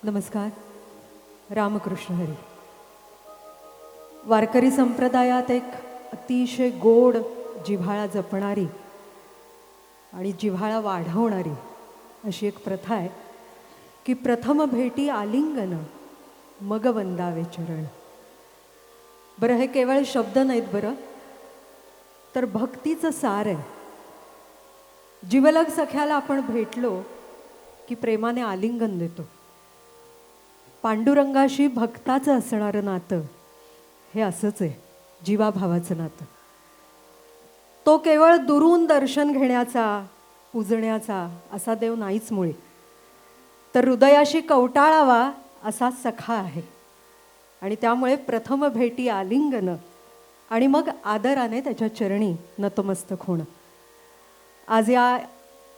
नमस्कार. रामकृष्ण हरी. वारकरी संप्रदायात एक अतिशय गोड जिव्हाळा जपणारी आणि जिव्हाळा वाढवणारी अशी एक प्रथा आहे की प्रथम भेटी आलिंगन मग वंदावे चरण. बरं, हे केवळ शब्द नाहीत बरं, तर भक्तीचं सार आहे. जिवलग सख्याला आपण भेटलो की प्रेमाने आलिंगन देतो. पांडुरंगाशी भक्ताचं असणारं नातं हे असंच आहे, जीवाभावाचं नातं. तो केवळ दुरून दर्शन घेण्याचा, पूजण्याचा असा देव नाहीच मुळे, तर हृदयाशी कवटाळावा असा सखा आहे. आणि त्यामुळे प्रथम भेटी आलिंगन आणि मग आदराने त्याच्या चरणी नतमस्तक होणं. आज या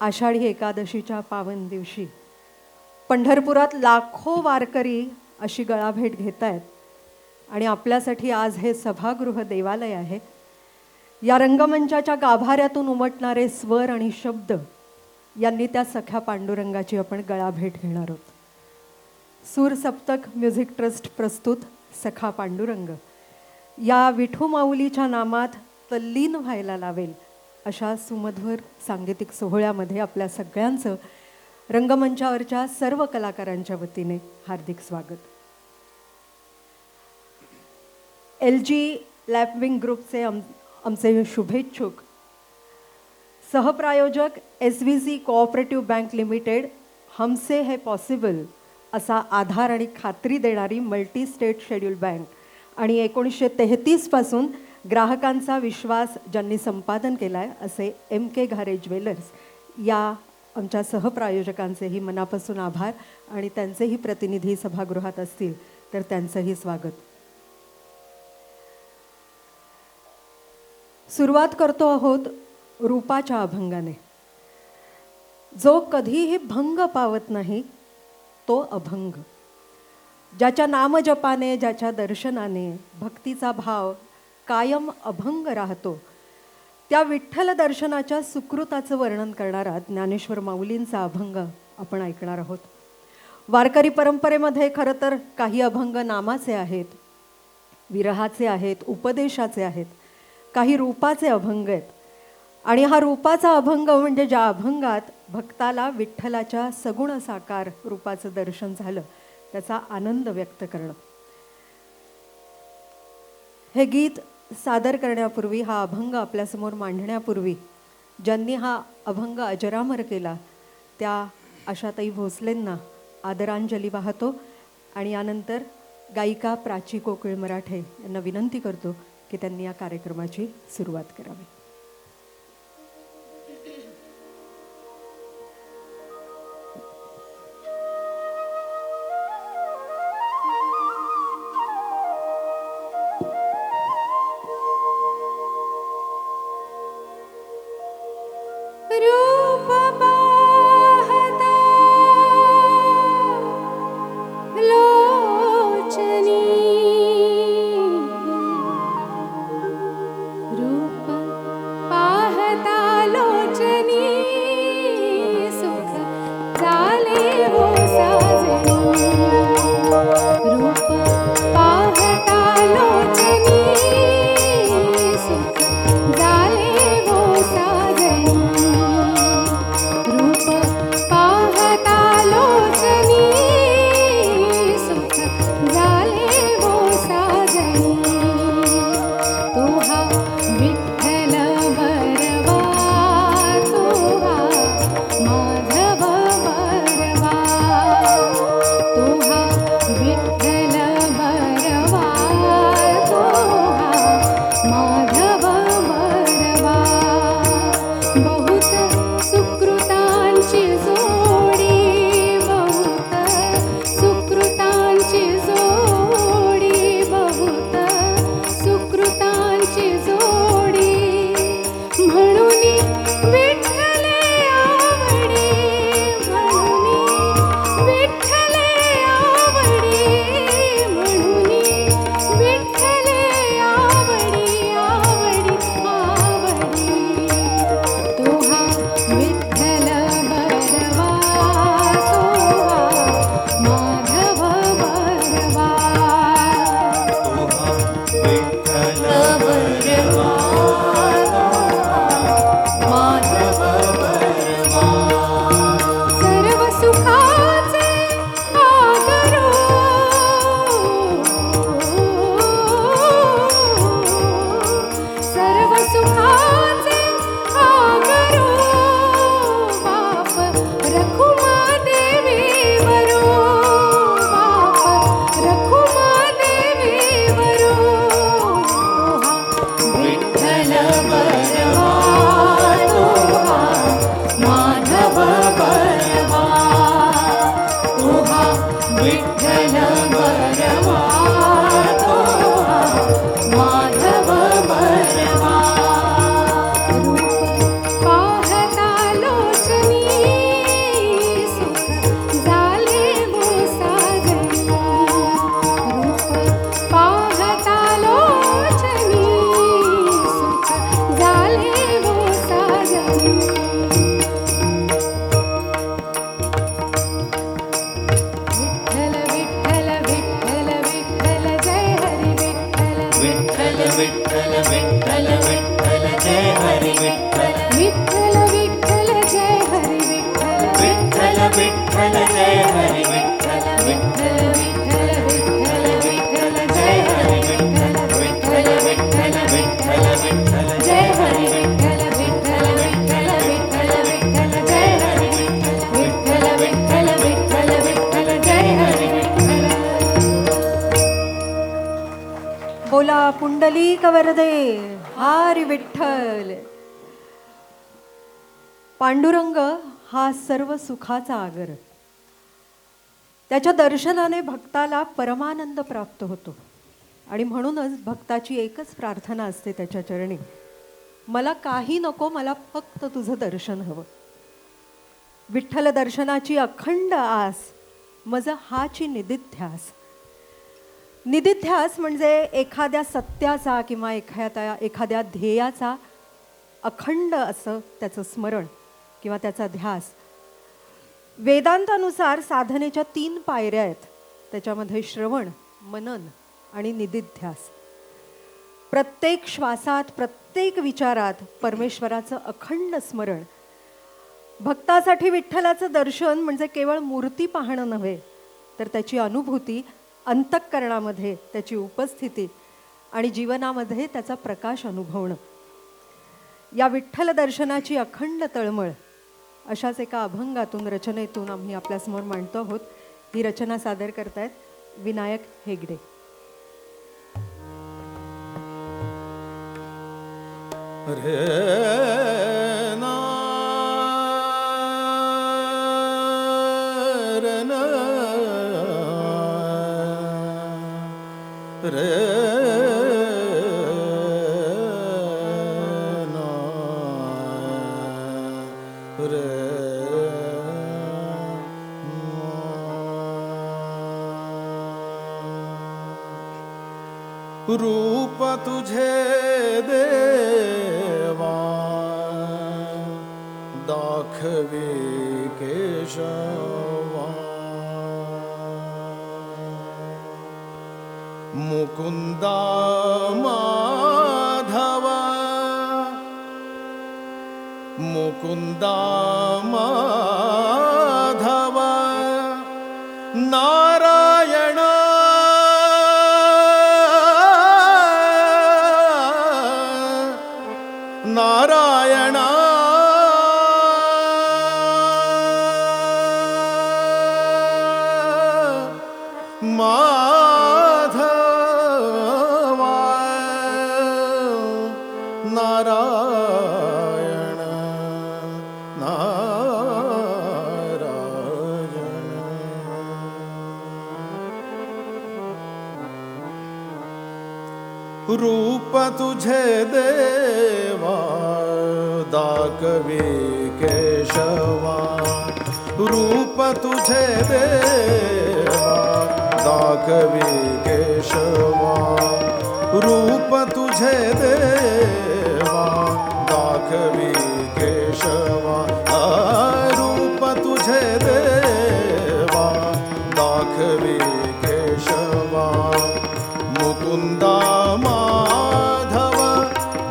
आषाढी एकादशीच्या पावन दिवशी पंढरपुरात लाखो वारकरी अशी गळाभेट घेत आहेत. आणि आपल्यासाठी आज हे सभागृह देवालय आहे. या रंगमंचाच्या गाभाऱ्यातून उमटणारे स्वर आणि शब्द यांनी त्या सख्या पांडुरंगाची आपण गळाभेट घेणार आहोत. सूर सप्तक म्युझिक ट्रस्ट प्रस्तुत सखा पांडुरंग या विठू माऊलीच्या नामात तल्लीन व्हायला लावेल अशा सुमधुर सांगीतिक सोहळ्यामध्ये आपल्या सगळ्यांचं रंगमंचावरच्या सर्व कलाकारांच्या वतीने हार्दिक स्वागत. LG लॅपविंग ग्रुपचे आमचे शुभेच्छुक सहप्रायोजक SVC कोऑपरेटिव्ह बँक लिमिटेड, हमसे है पॉसिबल असा आधार आणि खात्री देणारी मल्टी स्टेट शेड्यूल बँक आणि 1933 पासून ग्राहकांचा विश्वास ज्यांनी संपादन केला आहे असे MK घारे ज्वेलर्स या आमच्या सहप्रायोजकांचेही मनापासून आभार. आणि त्यांचेही प्रतिनिधी सभागृहात असतील तर त्यांचंही स्वागत. सुरुवात करतो आहोत रूपाच्या अभंगाने. जो कधीही भंग पावत नाही तो अभंग. ज्याच्या नामजपाने, ज्याच्या दर्शनाने भक्तीचा भाव कायम अभंग राहतो, त्या विठ्ठल दर्शनाच्या सुकृताचं वर्णन करणारा ज्ञानेश्वर माऊलींचा अभंग आपण ऐकणार आहोत. वारकरी परंपरेमध्ये खरं तर काही अभंग नामाचे आहेत, विरहाचे आहेत, उपदेशाचे आहेत, काही रूपाचे अभंग आहेत. आणि हा रूपाचा अभंग म्हणजे ज्या अभंगात भक्ताला विठ्ठलाच्या सगुण साकार रूपाचं दर्शन झालं त्याचा आनंद व्यक्त करणं. हे गीत सादर करण्यापूर्वी, हा अभंग आपल्यासमोर मांडण्यापूर्वी ज्यांनी हा अभंग अजरामर केला त्या आशाताई भोसलेंना आदरांजली वाहतो. आणि यानंतर गायिका प्राची कोकिळ मराठे यांना विनंती करतो की त्यांनी या कार्यक्रमाची सुरुवात करावी. जय हरी विठ्ठल विठ्ठल विठ्ठल विठ्ठल विठ्ठल जय हरी विठ्ठल विठ्ठल विठ्ठल विठ्ठल विठ्ठल जय हरी विठ्ठल विठ्ठल विठ्ठल विठ्ठल विठ्ठल जय हरी विठ्ठल विठ्ठल विठ्ठल विठ्ठल जय हरी विठ्ठल. बोला पुंडलिक वरदे हरी विठ्ठल. पांडुरंग हा सर्व सुखाचा आगर. त्याच्या दर्शनाने भक्ताला परमानंद प्राप्त होतो आणि म्हणूनच भक्ताची एकच प्रार्थना असते त्याच्या चरणी, मला काही नको, मला फक्त तुझं दर्शन हवं. विठ्ठल दर्शनाची अखंड आस मज हाची निदिध्यास. निदिध्यास म्हणजे एखाद्या सत्याचा किंवा एखाद्या ध्येयाचा अखंड असं त्याचं स्मरण किंवा त्याचा ध्यास. वेदांतानुसार साधनेच्या 3 पायऱ्या आहेत. त्याच्यामध्ये श्रवण, मनन आणि निदिध्यास. प्रत्येक श्वासात, प्रत्येक विचारात परमेश्वराचं अखंड स्मरण. भक्तासाठी विठ्ठलाचं दर्शन म्हणजे केवळ मूर्ती पाहणं नव्हे, तर त्याची अनुभूती, अंतःकरणामध्ये त्याची उपस्थिती आणि जीवनामध्ये त्याचा प्रकाश अनुभवणं. या विठ्ठल दर्शनाची अखंड तळमळ अशाच एका अभंगातून, रचनेतून आम्ही आपल्यासमोर मांडतो आहोत. ही रचना सादर करतायत विनायक हेगडे. रे ना रे ना रे ना रे रूप तुझे देवा दाखवे केशवा मुकुंदा माधवा मुकुंदा माधवा नारायण नारायण माधवा नारायण नारायण रूप तुझे देवा दाखवे केशवा रूप तुझे देवा दाखवे केशवा रूप तुझे देवा दाखवे केशवा रूप तुझे देवा दाखवे केशवा मुकुंदा माधव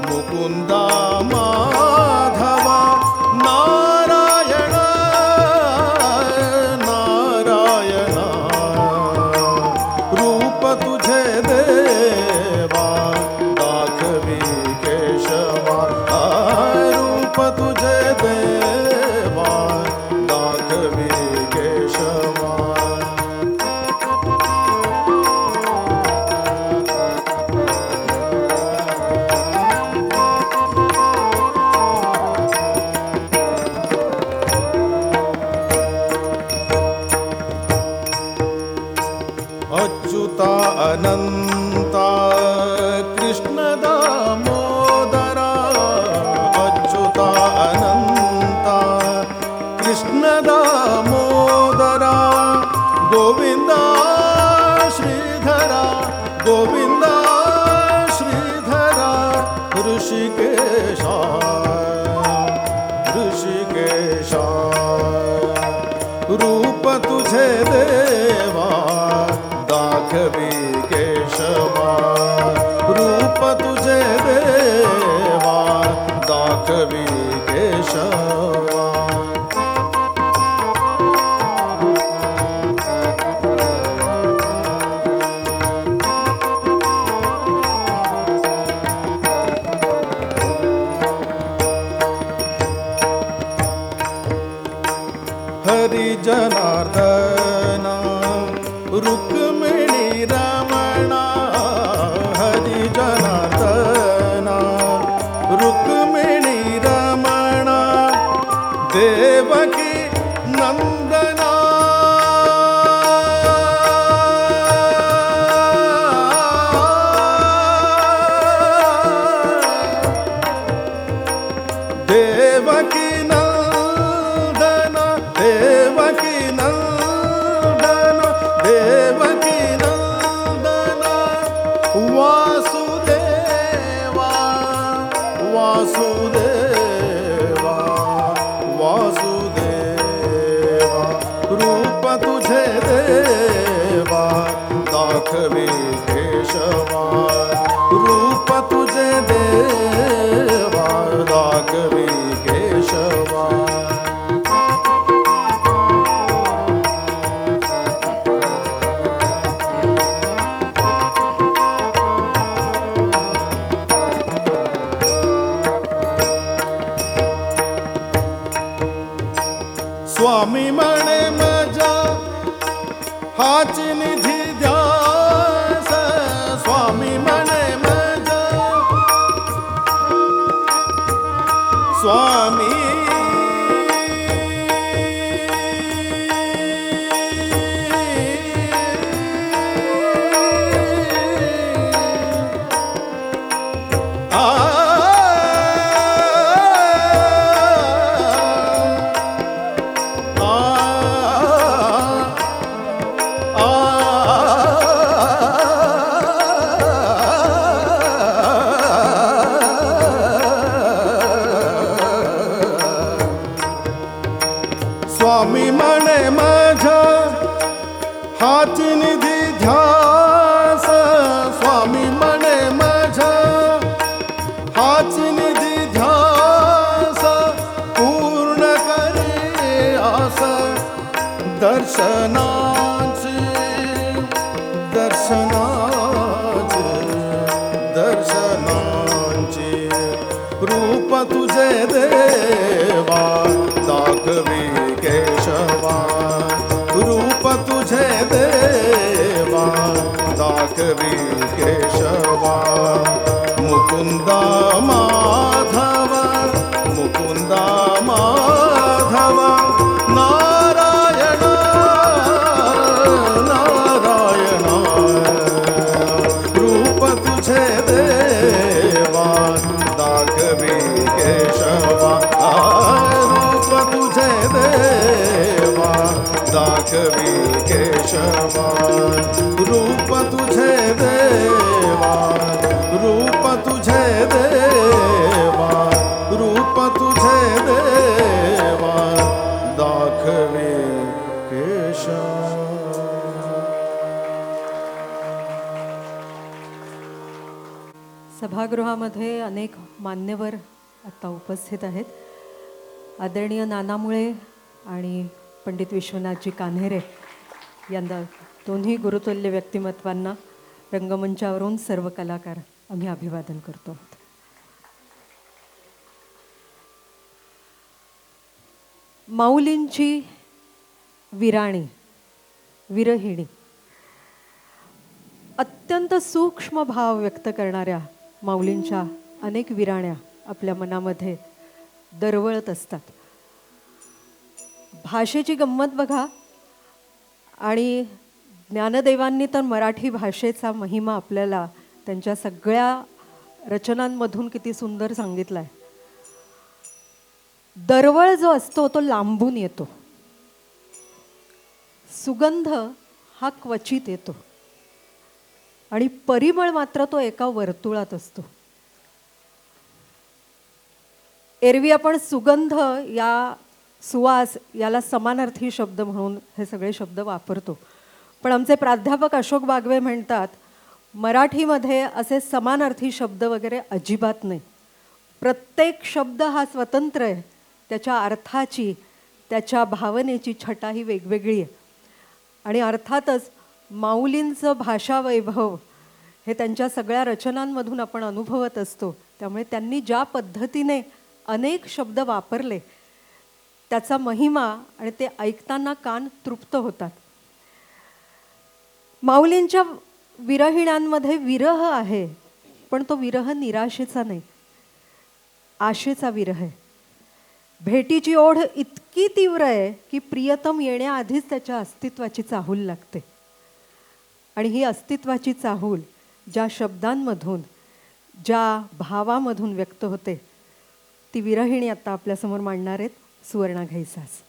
मुकुंदा माधव नारायण नारायण रूप तुझे देवा दाखवी केशवा रूप तुझे देवा दाखवी केशवा अच्युता अनंता कृष्ण दामोदरा अच्युता अनंता कृष्ण दामोदरा गोविंदा श्रीधरा गोविंदा श्रीधरा ऋषिकेशा ऋषिकेशा रूप तुझे देवा दाखवी केशवा रूप तुझे देवा दाखवी केशवा हरी जनार्दना रुक्मिणी रमणा हरी जनार्दना रुक्मिणी रमणा देवकी नंदना देवकी नंदना देवकी नंदना देवकी नंदना वासुदेवा वासुदेवा वासुदेवा रूप तुझे देवा दाखवी केशवा रूप तुझे देवा दाखवी केशवा स्वामी म्हणे मजा हाच निधी ध्यास स्वामी म्हणे मजा स्वामी स्वामी म्हणे माझ्या हाच निधी ध्यास स्वामी म्हणे माझ्या हाच निधी ध्यास पूर्ण करे आस दर्शनाचे दर्शनाचे दर्शनाचे रूप तुझे देवा दाखवी केशवा रूप तुझे देवा दाखवी केशवा मुकुंदा माधव मुकुंदा माधव नारायण नारायण रूप तुझे देवा दाखवी केशवा रूप तुझे देवा दाखवी केशवा रूप तुझे देवा रूप तुझे देवा रूप तुझे देवा दाखवी केशवा. सभागृहामध्ये अनेक मान्यवर आता उपस्थित आहेत. आदरणीय नाना मुळे आणि पंडित विश्वनाथजी कान्हेरे यांना दोन्ही गुरुतुल्य व्यक्तिमत्वांना रंगमंचावरून सर्व कलाकार आम्ही अभिवादन करतो. माऊलींची विराणी विरहिणी अत्यंत सूक्ष्म भाव व्यक्त करणाऱ्या माऊलींच्या अनेक विराण्या आपल्या मनामध्ये दरवळत असतात. भाषेची गंमत बघा. आणि ज्ञानदेवांनी तर मराठी भाषेचा महिमा आपल्याला त्यांच्या सगळ्या रचनांमधून किती सुंदर सांगितला आहे. दरवळ जो असतो तो लांबून येतो, सुगंध हा क्वचित येतो आणि परिमळ मात्र तो एका वर्तुळात असतो. एरवी आपण सुगंध या सुवास याला समानार्थी शब्द म्हणून हे सगळे शब्द वापरतो, पण आमचे प्राध्यापक अशोक बागवे म्हणतात मराठीमध्ये असे समानार्थी शब्द वगैरे अजिबात नाही. प्रत्येक शब्द हा स्वतंत्र आहे, त्याच्या अर्थाची त्याच्या भावनेची छटा ही वेगवेगळी आहे. आणि अर्थातच माऊलींचं भाषा वैभव हे त्यांच्या सगळ्या रचनांमधून आपण अनुभवत असतो. त्यामुळे त्यांनी ज्या पद्धतीने अनेक शब्द वापरले त्याचा महिमा आणि ते ऐकताना कान तृप्त होतात. माऊलींच्या विरहिण्यांमध्ये विरह आहे, पण तो विरह निराशेचा नाही, आशेचा विरह आहे. भेटीची ओढ इतकी तीव्र आहे की प्रियतम येण्याआधीच त्याच्या अस्तित्वाची चाहूल लागते. आणि ही अस्तित्वाची चाहूल ज्या शब्दांमधून, ज्या भावामधून व्यक्त होते, ती विरहिणी आता आपल्यासमोर मांडणार आहेत सुवर्णा घैसास.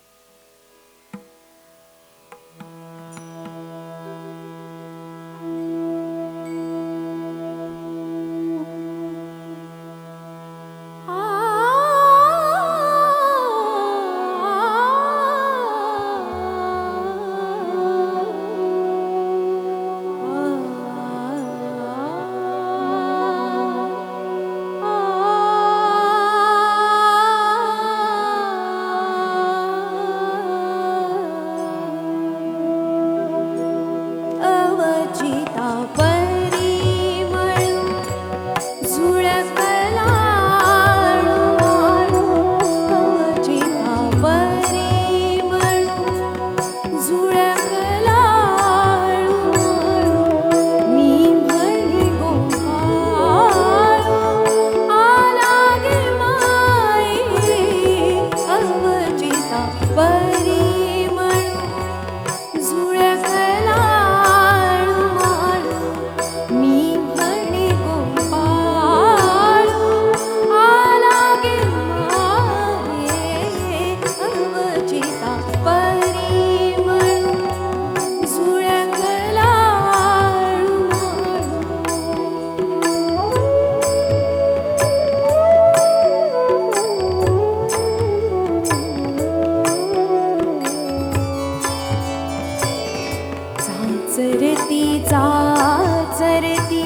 चाचरती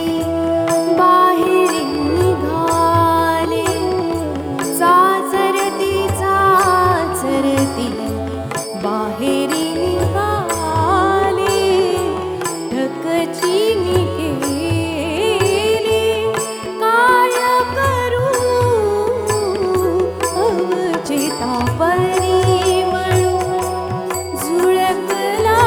बाहेर निघाले, चाचरती बाहेर निघाले, ढकचिनी केली काय करू, अवचेता परिमळ झुळकला.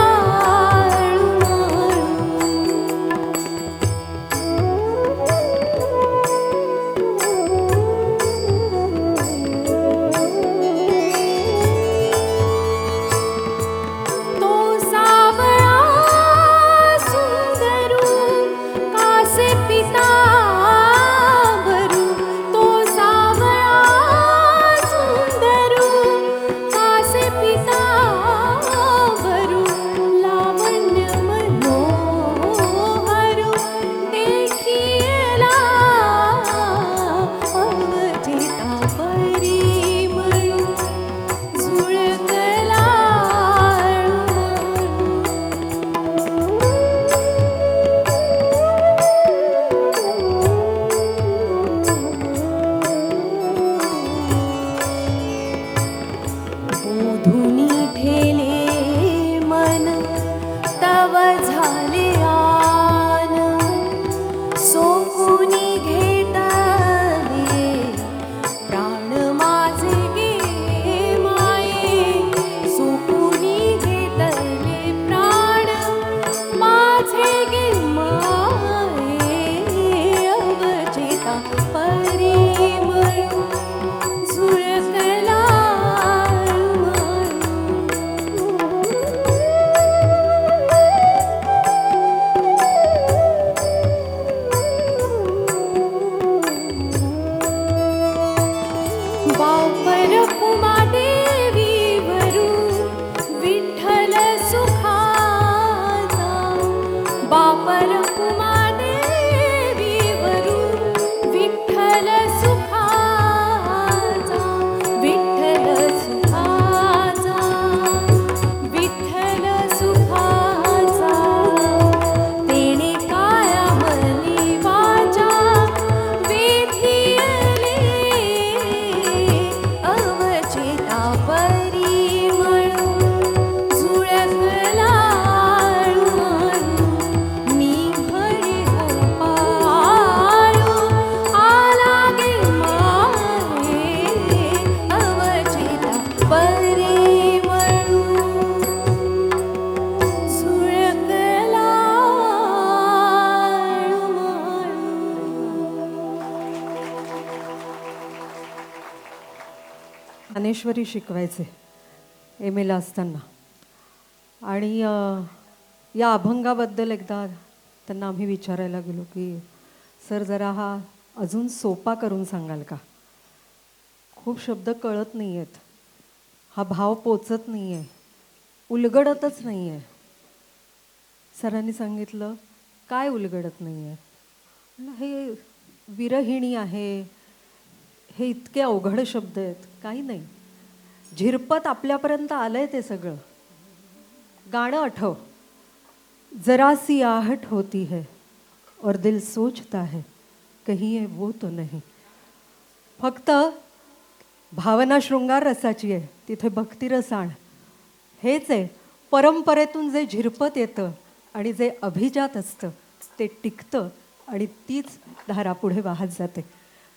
ज्ञानेश्वरी शिकवायचे एम एला असताना. आणि या अभंगाबद्दल एकदा त्यांना आम्ही विचारायला गेलो की सर जरा हा अजून सोपा करून सांगाल का, खूप शब्द कळत नाही आहेत, हा भाव पोचत नाही आहे, उलगडतच नाही आहे. सरांनी सांगितलं काय उलगडत नाही आहे. हे विरहिणी आहे, हे इतके अवघड शब्द आहेत. काही नाही, झिरपत आपल्यापर्यंत आलंय ते सगळं. गाणं आठव, जरा सी आहट होती है और दिल सोचता है कहीं ये वो तो नहीं. फक्त भावना शृंगार रसाची आहे, तिथे भक्तिरस आण. हेच आहे परंपरेतून जे झिरपत येतं आणि जे अभिजात असतं ते टिकतं आणि तीच धारा पुढे वाहत जाते.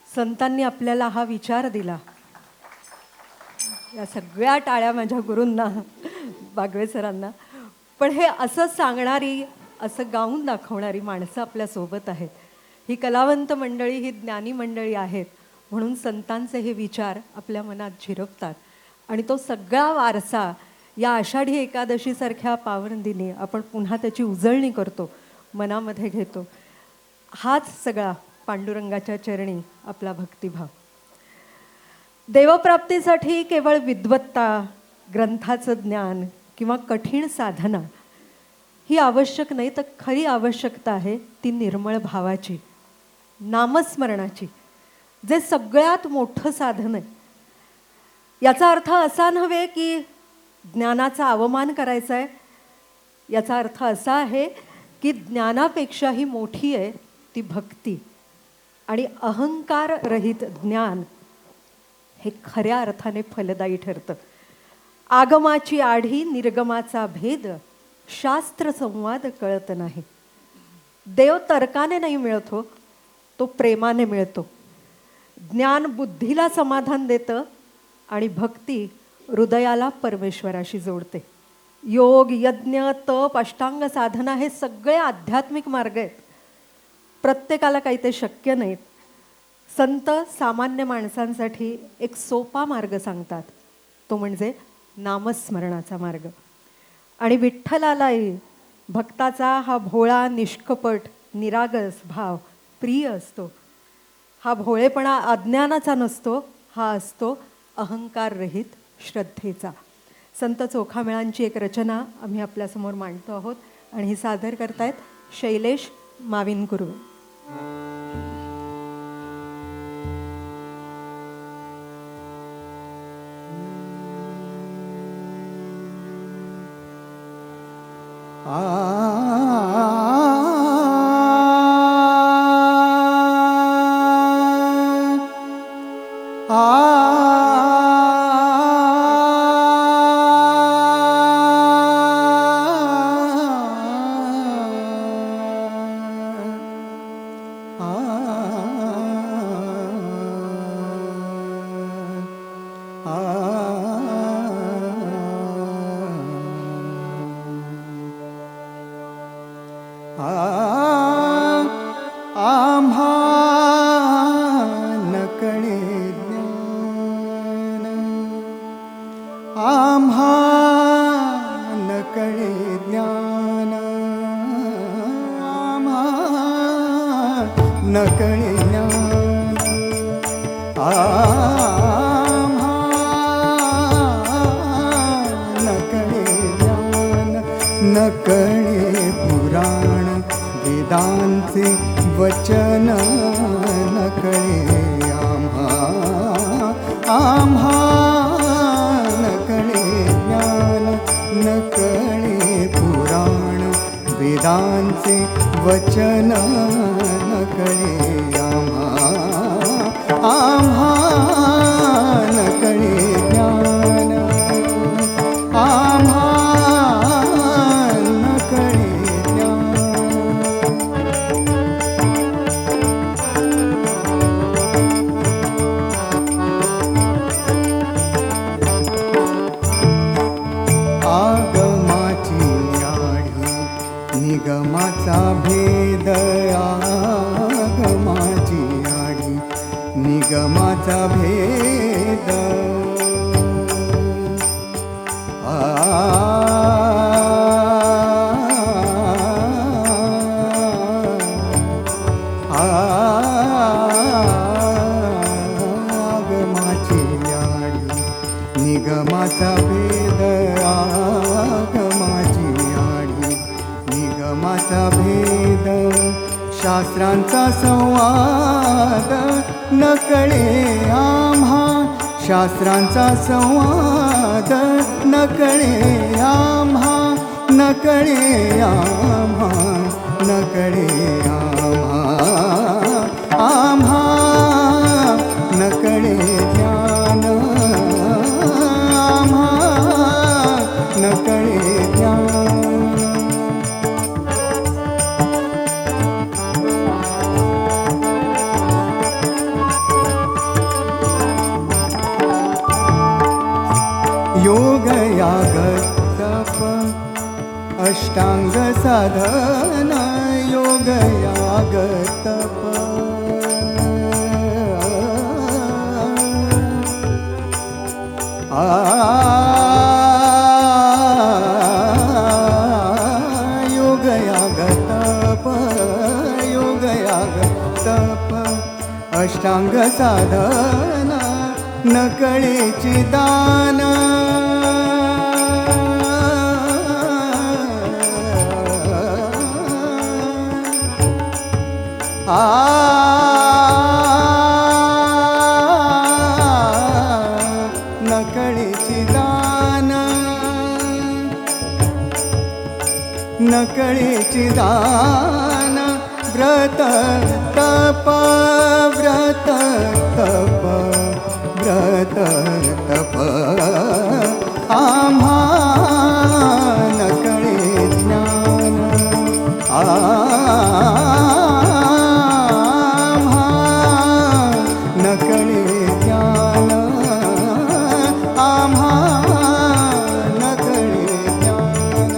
संतांनी आपल्याला हा विचार दिला. या सगळ्या टाळ्या माझ्या गुरूंना, बागवे सरांना. पण हे असं सांगणारी, असं गाऊन दाखवणारी माणसं आपल्यासोबत आहेत. ही कलावंत मंडळी, ही ज्ञानी मंडळी आहेत, म्हणून संतांचे हे विचार आपल्या मनात झिरपतात. आणि तो सगळा वारसा या आषाढी एकादशीसारख्या पावन दिनी आपण पुन्हा त्याची उजळणी करतो, मनामध्ये घेतो. हाच सगळा पांडुरंगाच्या चरणी आपला भक्तिभाव. देवप्राप्तीसाठी केवळ विद्वत्ता, ग्रंथाचं ज्ञान किंवा कठीण साधना ही आवश्यक नाही, तर खरी आवश्यकता आहे ती निर्मळ भावाची, नामस्मरणाची, जे सगळ्यात मोठं साधन आहे. याचा अर्थ असा नव्हे की ज्ञानाचा अवमान करायचा आहे. याचा अर्थ असा आहे की ज्ञानापेक्षाही मोठी आहे ती भक्ती. आणि अहंकार रहित ज्ञान हे खऱ्या अर्थाने फलदायी ठरतं. आगमाची आढी निर्गमाचा भेद, शास्त्र संवाद कळत नाही. देव तर्काने नाही मिळत हो, तो प्रेमाने मिळतो. ज्ञान बुद्धीला समाधान देतं आणि भक्ती हृदयाला परमेश्वराशी जोडते. योग, यज्ञ, तप, अष्टांग साधना हे सगळे आध्यात्मिक मार्ग आहेत. प्रत्येकाला काही ते शक्य नाहीत. संत सामान्य माणसांसाठी एक सोपा मार्ग सांगतात, तो म्हणजे नामस्मरणाचा मार्ग. आणि विठ्ठलालाही भक्ताचा हा भोळा, निष्कपट, निरागस भाव प्रिय असतो. हा भोळेपणा अज्ञानाचा नसतो, हा असतो अहंकार रहित श्रद्धेचा. संत चोखामेळांची एक रचना आम्ही आपल्यासमोर मांडतो आहोत आणि ही सादर करतायत शैलेश माविनकुर्वे. आम्हा नकळे ज्ञान, आम्हा नकळे ज्ञान, आम्हा नकळे ज्ञान, आम्हा नकळे ज्ञान, नकळे पुराण वेदांचे वचन, नकळे आम्हा नकळे ज्ञान, नकळे पुराण वेदांचे वचन, नकळे आम्हा नकळे ज्ञान, आम्हा नकळे ज्ञान. आगमाची आढी निगमाचा भेद, आगमाची आढी निगमाचा भेद, निगमाचा भेद आगमाची आडी निगमाचा भेद शास्त्रांचा संवाद न कळे आम्हा शास्त्रांचा संवाद न कळे आम्हा न कळे आम्हा न कळे आम्हा आम्हा न कळे ज्ञान आम्हा न कळे ज्ञान योग याग तप अष्टांग साधन योग याग तप योग याग तप योग याग तप अष्टांग साधन न कळेची दान न कळेची दान न कळेची दान व्रत तप व्रत तप व्रत तप आम्हा न कळे ज्ञान आम्हा न कळे ज्ञान आम्हा न कळे ज्ञान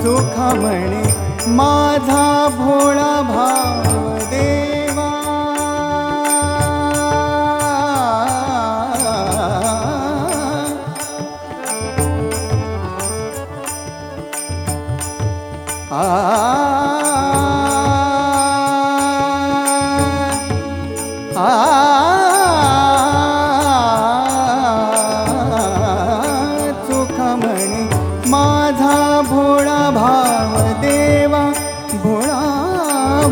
चोखा म्हणे माझा भोळा भाव देवा चोखा म्हणे माझा भोळा भाव देवा भोळा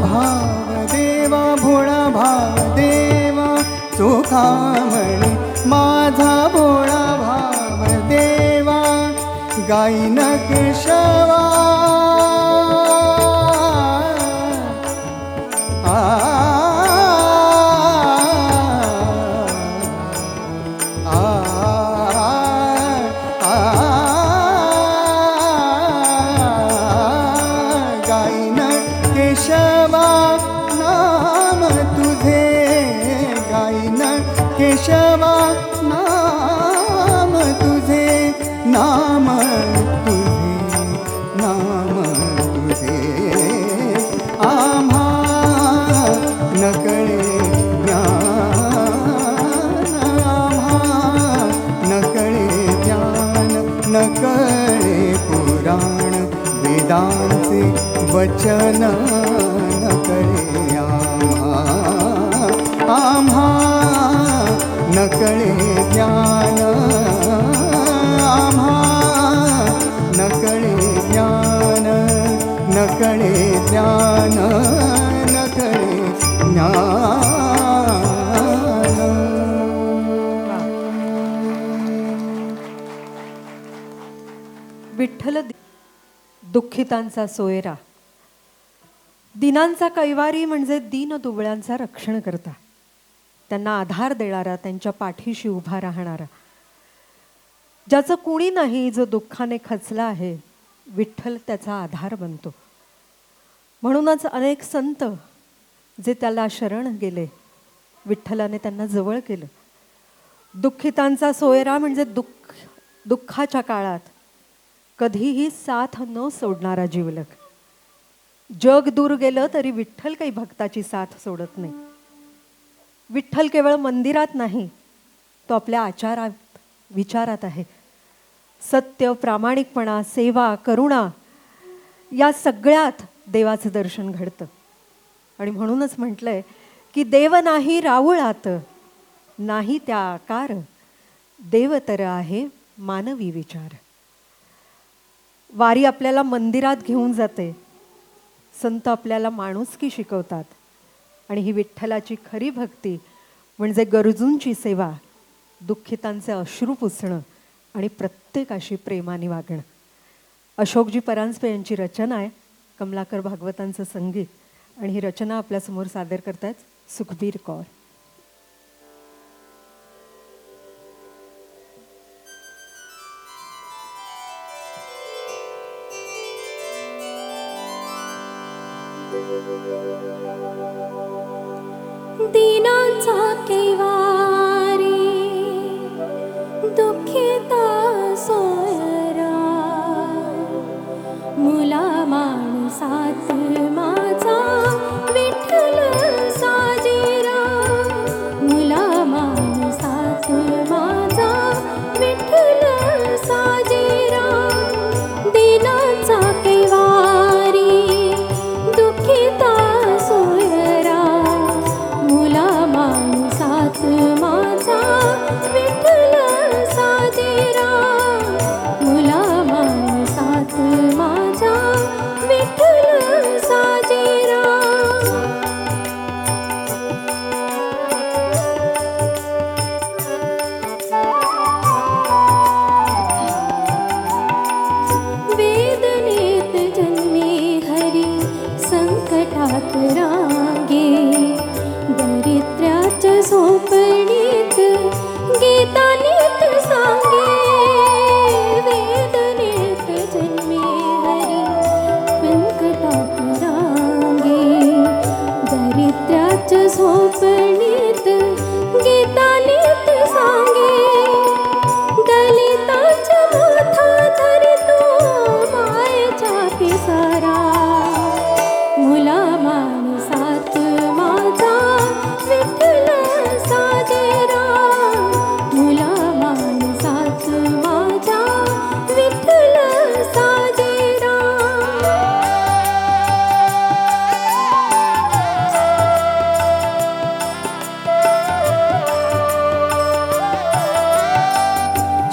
भाव देवा भोळा भाव देवा चोखा म्हणे माझा भोळा भाव देवा गायीन केशवा गायीन केशवा नाम तुझे गायीन केशवा नाम तुझे नाम तुझे नाम तुझे आम्हा न कळे ज्ञान आम्हा न कळे ज्ञान न कळे पुराण वेदांचे वचन न कळे आम्हा न कळे ज्ञान आम्हा न कळे ज्ञान न कळे ज्ञान न कळे ज्ञान विठ्ठल दुःखितांचा सोयरा दिनांचा कैवारी म्हणजे दीन दुबळ्यांचा रक्षण करता त्यांना आधार देणारा त्यांच्या पाठीशी उभा राहणारा ज्याचं कुणी नाही जो दुःखाने खचला आहे विठ्ठल त्याचा आधार बनतो. म्हणूनच अनेक संत जे त्याला शरण गेले विठ्ठलाने त्यांना जवळ केलं. दुःखितांचा सोयरा म्हणजे दुःखाच्या काळात कधीही साथ न सोडणारा जिवलग. जग दूर गेलं तरी विठ्ठल काही भक्ताची साथ सोडत नाही. विठ्ठल केवळ मंदिरात नाही तो आपल्या आचारात विचारात आहे. सत्य प्रामाणिकपणा सेवा करुणा या सगळ्यात देवाचं दर्शन घडतं. आणि म्हणूनच म्हटलंय की देव नाही रावळात, नाही त्या आकार, देव तर आहे मानवी विचार. वारी आपल्याला मंदिरात घेऊन जाते, संत आपल्याला माणुसकी शिकवतात. आणि ही विठ्ठलाची खरी भक्ती म्हणजे गरजूंची सेवा, दुःखितांचे अश्रू पुसणं आणि प्रत्येकाशी प्रेमाने वागणं. अशोकजी परांजपे यांची रचना आहे, कमलाकर भागवतांचं संगीत. आणि ही रचना आपल्यासमोर सादर करतायत सुखबीर कौर. दीनांचा कैवारी दुःखिता सोयरा, मुला माणसात माझा विठ्ठल साजेरा, मुला माणसात माझा विठ्ठल साजेरा. दीनांचा कैवारी दुःखिता सोयरा, मुला माणसात माझा विठ्ठल साजेरा, मुला माणसात माझा विठ्ठल साजेरा. वेदनेत जन्मे हरी संकटात रांगे, दरिद्र्याच्या झोपडीत गीतानीत सांगे. वेदनेत जन्मे हरी संकटात रांगे, दरिद्र्याच्या झोपडीत गीतानीत सांगे. दलिताच्या माथा धरितो मायेच्या पिसारा, मुला माणसात माझा विठ्ठल साजेरा, मुला माणसात माझा विठ्ठल साजेरा.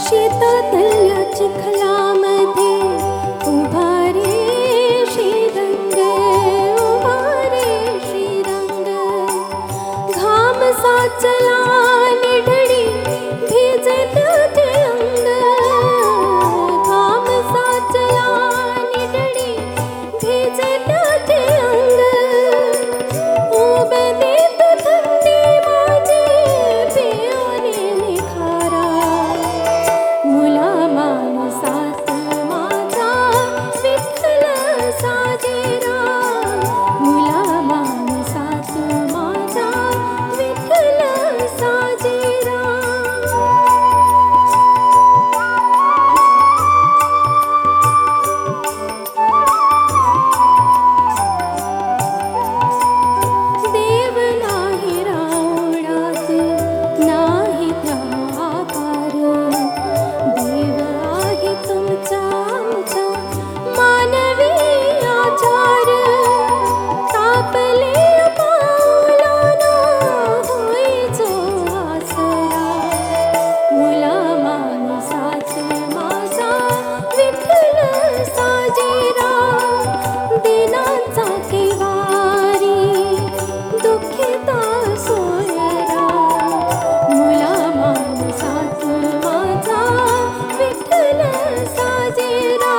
शेतातल्या चिखलामध्ये उभा रे श्रीरंग, उभा रे श्रीरंग. घाम साचला निढळी भिजे त्याचे अंग, घाम साचला निढळी भिजे त्याचे अंग. उभे देत थंडी माझी पियाने निखारा, मुला माणसात माझा विठ्ठल साजेरा, मुला माणसात माझा विठ्ठल साजेरा. देव नाही रावणात, नाही त्या आकार, देव आहे तुमचा आमचा मानवी आचार. तापले पावलाना होई जो आसरा, मुला माणसात माझा विठ्ठल साजेरा. दिनांचा कैवारी दुःखिता सोयरा, मुला माणसात माझा विठ्ठल साजेरा,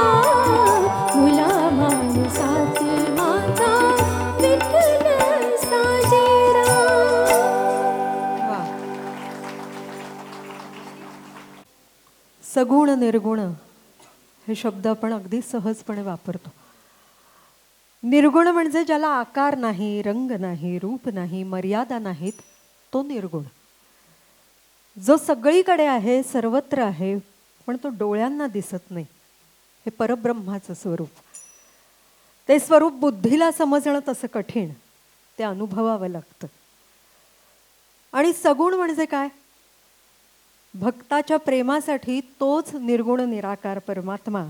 मुला माणसात माझा विठ्ठल साजेरा. वा. सगुण निर्गुण हे शब्द आपण अगदी सहजपणे वापरतो. निर्गुण म्हणजे ज्याला आकार नाही, रंग नाही, रूप नाही, मर्यादा नाहीत, तो निर्गुण. जो सगळीकडे आहे, सर्वत्र आहे, पण तो डोळ्यांना दिसत नाही, हे परब्रह्माचं स्वरूप. ते स्वरूप बुद्धीला समजणं तसं कठीण, ते अनुभवावं लागतं. आणि सगुण म्हणजे काय? भक्ताच्या प्रेमासाठी तोच निर्गुण निराकार परमात्मा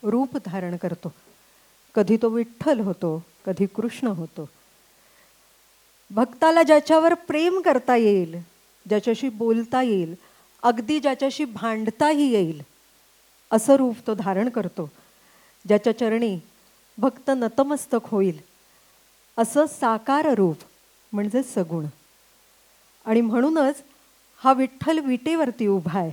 रूप धारण करतो. कधी तो विठ्ठल होतो, कधी कृष्ण होतो. भक्ताला ज्याच्यावर प्रेम करता येईल, ज्याच्याशी बोलता येईल, अगदी ज्याच्याशी भांडताही येईल, असं रूप तो धारण करतो. ज्याच्या चरणी भक्त नतमस्तक होईल, असं साकार रूप म्हणजे सगुण. आणि म्हणूनच हा विठ्ठल विटेवरती उभा आहे.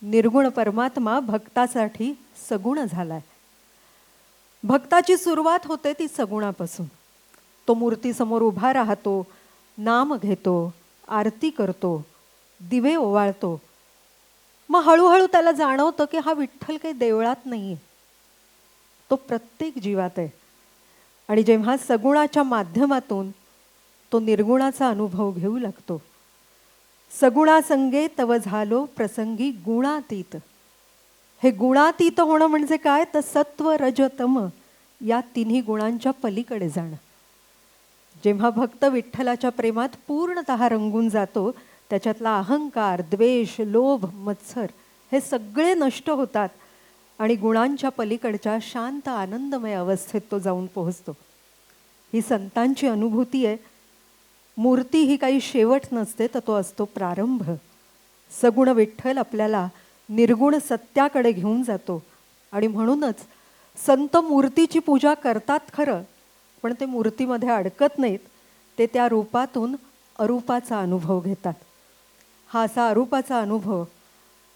निर्गुण परमात्मा भक्तासाठी सगुण झालाय. भक्ताची सुरुवात होते ती सगुणापासून. तो मूर्तीसमोर उभा राहतो, नाम घेतो, आरती करतो, दिवे ओवाळतो. मग हळूहळू त्याला जाणवतं की हा विठ्ठल काही देवळात नाही आहे, तो प्रत्येक जीवात आहे. आणि जेव्हा सगुणाच्या माध्यमातून तो निर्गुणाचा अनुभव घेऊ लागतो. सगुणासंगे तव झालो प्रसंगी गुणातीत. हे गुणातीत होणं म्हणजे काय, तर सत्व रज तम या तिन्ही गुणांच्या पलीकडे जाणं. जेव्हा भक्त विठ्ठलाच्या प्रेमात पूर्णतः रंगून जातो, त्याच्यातला अहंकार, द्वेष, लोभ, मत्सर हे सगळे नष्ट होतात आणि गुणांच्या पलीकडच्या शांत आनंदमय अवस्थेत तो जाऊन पोहोचतो. ही संतांची अनुभूती आहे. मूर्ती ही काही शेवट नसते, तर तो असतो प्रारंभ. सगुण विठ्ठल आपल्याला निर्गुण सत्याकडे घेऊन जातो. आणि म्हणूनच संत मूर्तीची पूजा करतात खरं, पण ते मूर्तीमध्ये अडकत नाहीत. ते त्या रूपातून अरूपाचा अनुभव घेतात. हा असा अरूपाचा अनुभव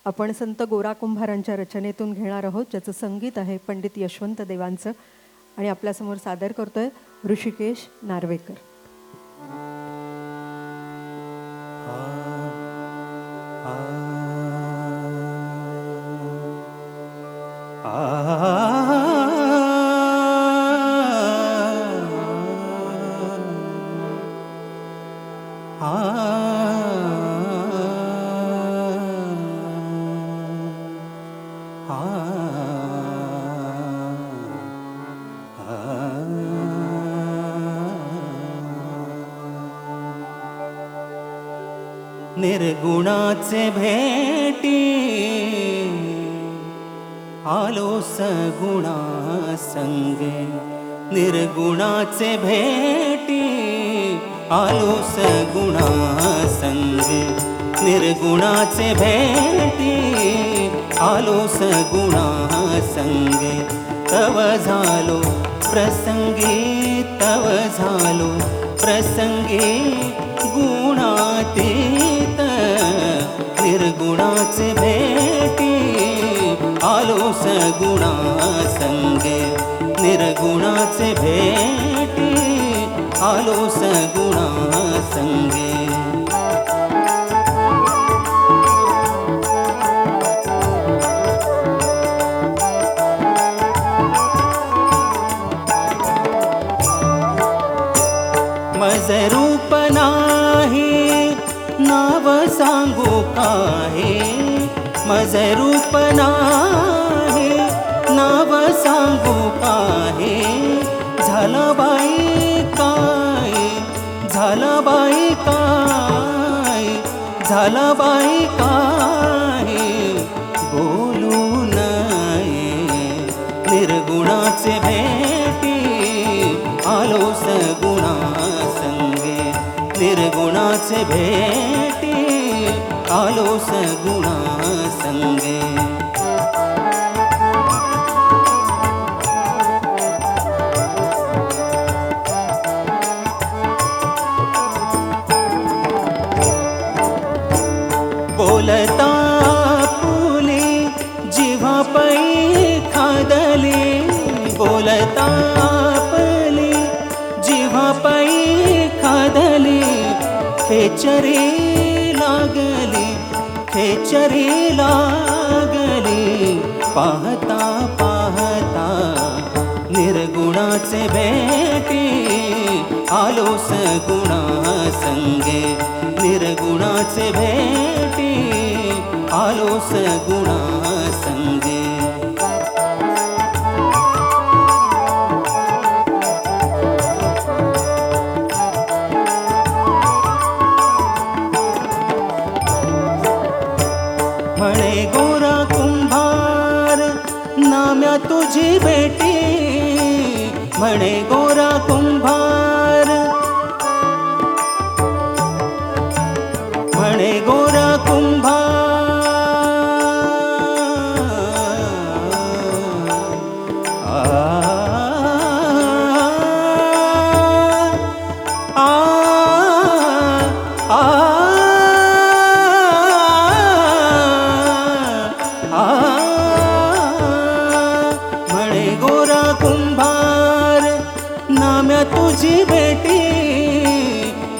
आपण संत गोरा कुंभारांच्या रचनेतून घेणार आहोत, ज्याचं संगीत आहे पंडित यशवंत देवांचं. आणि आपल्यासमोर सादर करतोय ऋषिकेश नार्वेकर. निर्गुणाचे भेटी आलो सगुणा संगे. निर्गुणाचे भेटी आलो सगुणा संगे. निर्गुणाचे भेटी आलो सगुणा संगे. तव झालो प्रसंगी, तव झालो प्रसंगी गुणातीत. निर्गुणाचे भेटी आलो सगुणा संगे. निर्गुणाचे भेटी आलो सगुणा संगे. मज रूप नाही नाव सांगू काहे. मज रूप नाही नाव सांगू काहे. झाला बाई काय, झाला बाई काय, झाला बाई काय बोलू नये. निर्गुणाचे भेटी आलो सगुणा संगे. निर्गुणाचे भेटी आलो सगुणा संगे. बोलता फुले जिव्हा पै खादली. बोलता फुले जिव्हा पै खादली. खेचरी लागली, खेचरी लागली. पाहता पाहता निर्गुणाचे भेटी आलो सगुणा संगे. निर्गुणाचे भेटी आलो सगुणा संगे. म्हणे गोरा कुंभार नाम्या तुझी बेटी. म्हणे गोरा कुंभार, म्हणे गोरा कुंभार. म्हणे गोरा कुंभार नाम्या तुझी भेटी,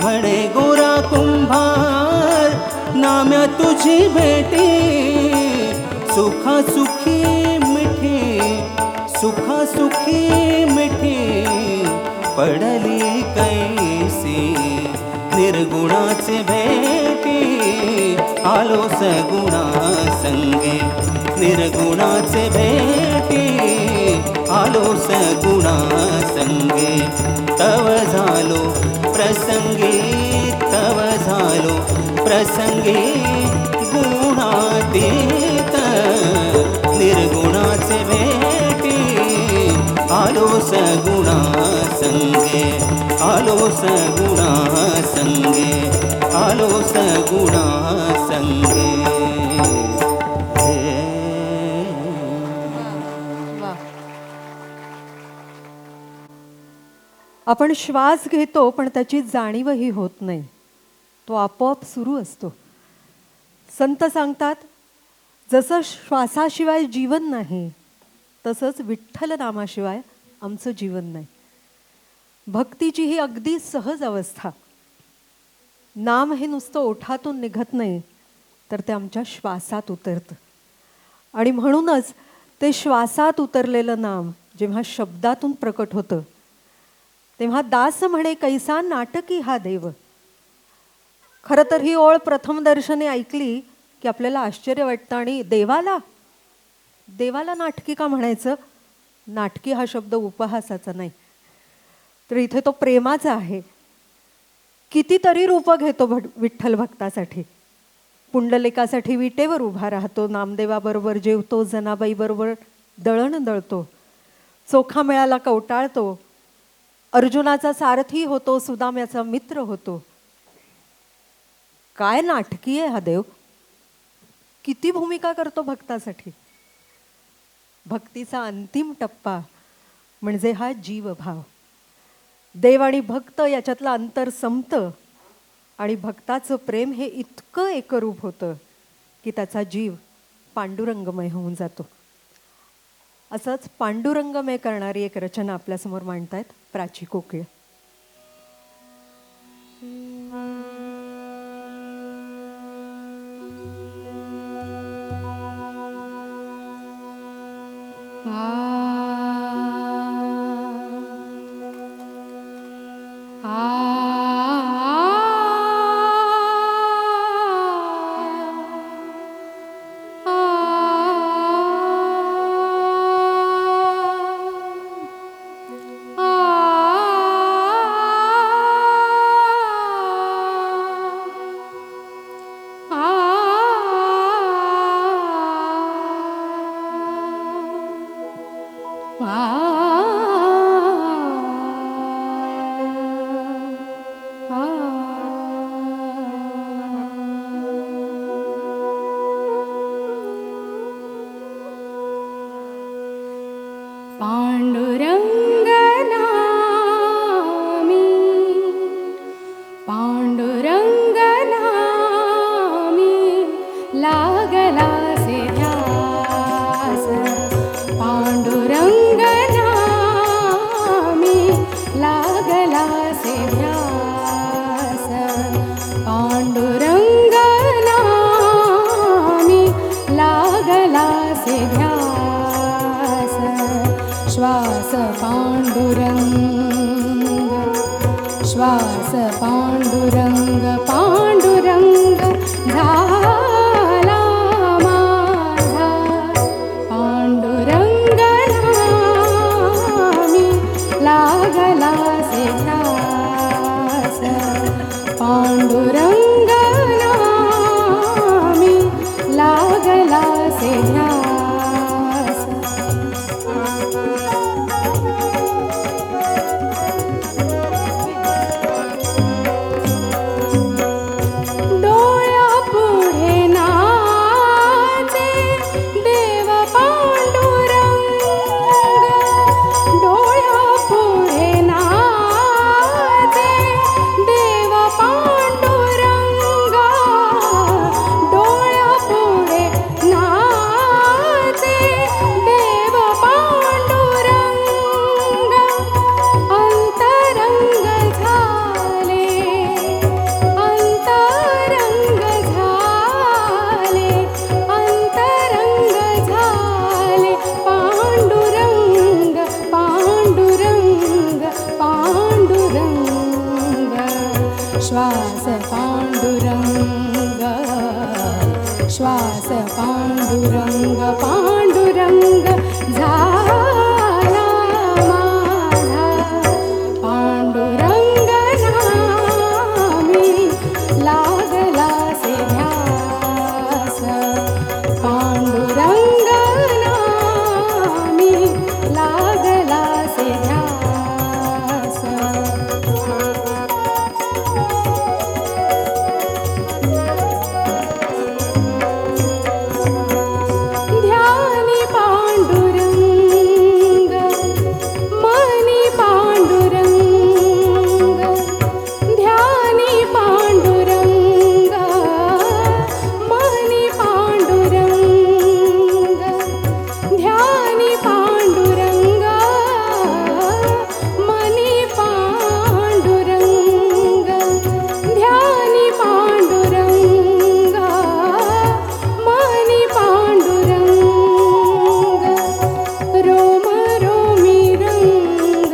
म्हणे गोरा कुंभार नाम्या तुझी भेटी. सुखा सुखी मिठी, सुखा सुखी मिठी पडली कैसी निर्गुणाचे भेटी. आलो सगुणा संगे निर्गुणाचे भेटी, आलो सगुणा संगे. तव झालो प्रसंगी, तव झालो प्रसंगी गुणातीत निर्गुणाचे भेटी. आलो सगुणा संगे, आलो सगुणा संगे, आलो सगुणा संगे. आपण श्वास घेतो पण त्याची जाणीवही होत नाही, तो आपोआप सुरू असतो. संत सांगतात जसं श्वासाशिवाय जीवन नाही तसंच विठ्ठल नामाशिवाय आमचं जीवन नाही. भक्तीची ही अगदी सहज अवस्था. नाम हे नुसतं ओठातून निघत नाही तर ते आमच्या श्वासात उतरतं. आणि म्हणूनच ते श्वासात उतरलेलं नाम जेव्हा शब्दातून प्रकट होतं तेव्हा दास म्हणे कैसा नाटकी हा देव. खरं तर ही ओळ प्रथम दर्शनी ऐकली की आपल्याला आश्चर्य वाटतं. आणि देवाला देवाला नाटकी का म्हणायचं? नाटकी हा शब्द उपहासाचा नाही, तर इथे तो प्रेमाचा आहे. कितीतरी रूपं घेतो विठ्ठल भक्तासाठी. पुंडलिकासाठी विटेवर उभा राहतो, नामदेवाबरोबर जेवतो, जनाबाईबरोबर दळण दळतो, चोखा मेळाला कवटाळतो, अर्जुनाचा सारथी होतो, सुदाम्याचा मित्र होतो. काय नाटकी आहे हा देव. किती भूमिका करतो भक्तासाठी. भक्तीचा अंतिम टप्पा म्हणजे हा जीवभाव. देव आणि भक्त याच्यातलं अंतर संपतं आणि भक्ताचं प्रेम हे इतकं एकरूप होतं की त्याचा जीव पांडुरंगमय होऊन जातो. असंच पांडुरंगमय करणारी एक रचना आपल्यासमोर मांडतायत प्राची कोकिळ. श्वास पांडुरंग पांडुरंग झाला माझा. पांडुरंग नामी लागला से ध्यास. पांडुरंग नामी लागला से ध्यास. से ध्यास ध्यानी पांडुरंग मनी पांडुरंग ध्यानी पांडुरंग मनी पांडुरंग ध्यानी पांडुरंग मनी पांडुरंग ध्यानी पांडुरंग मनी पांडुरंग रोम रोमी रंग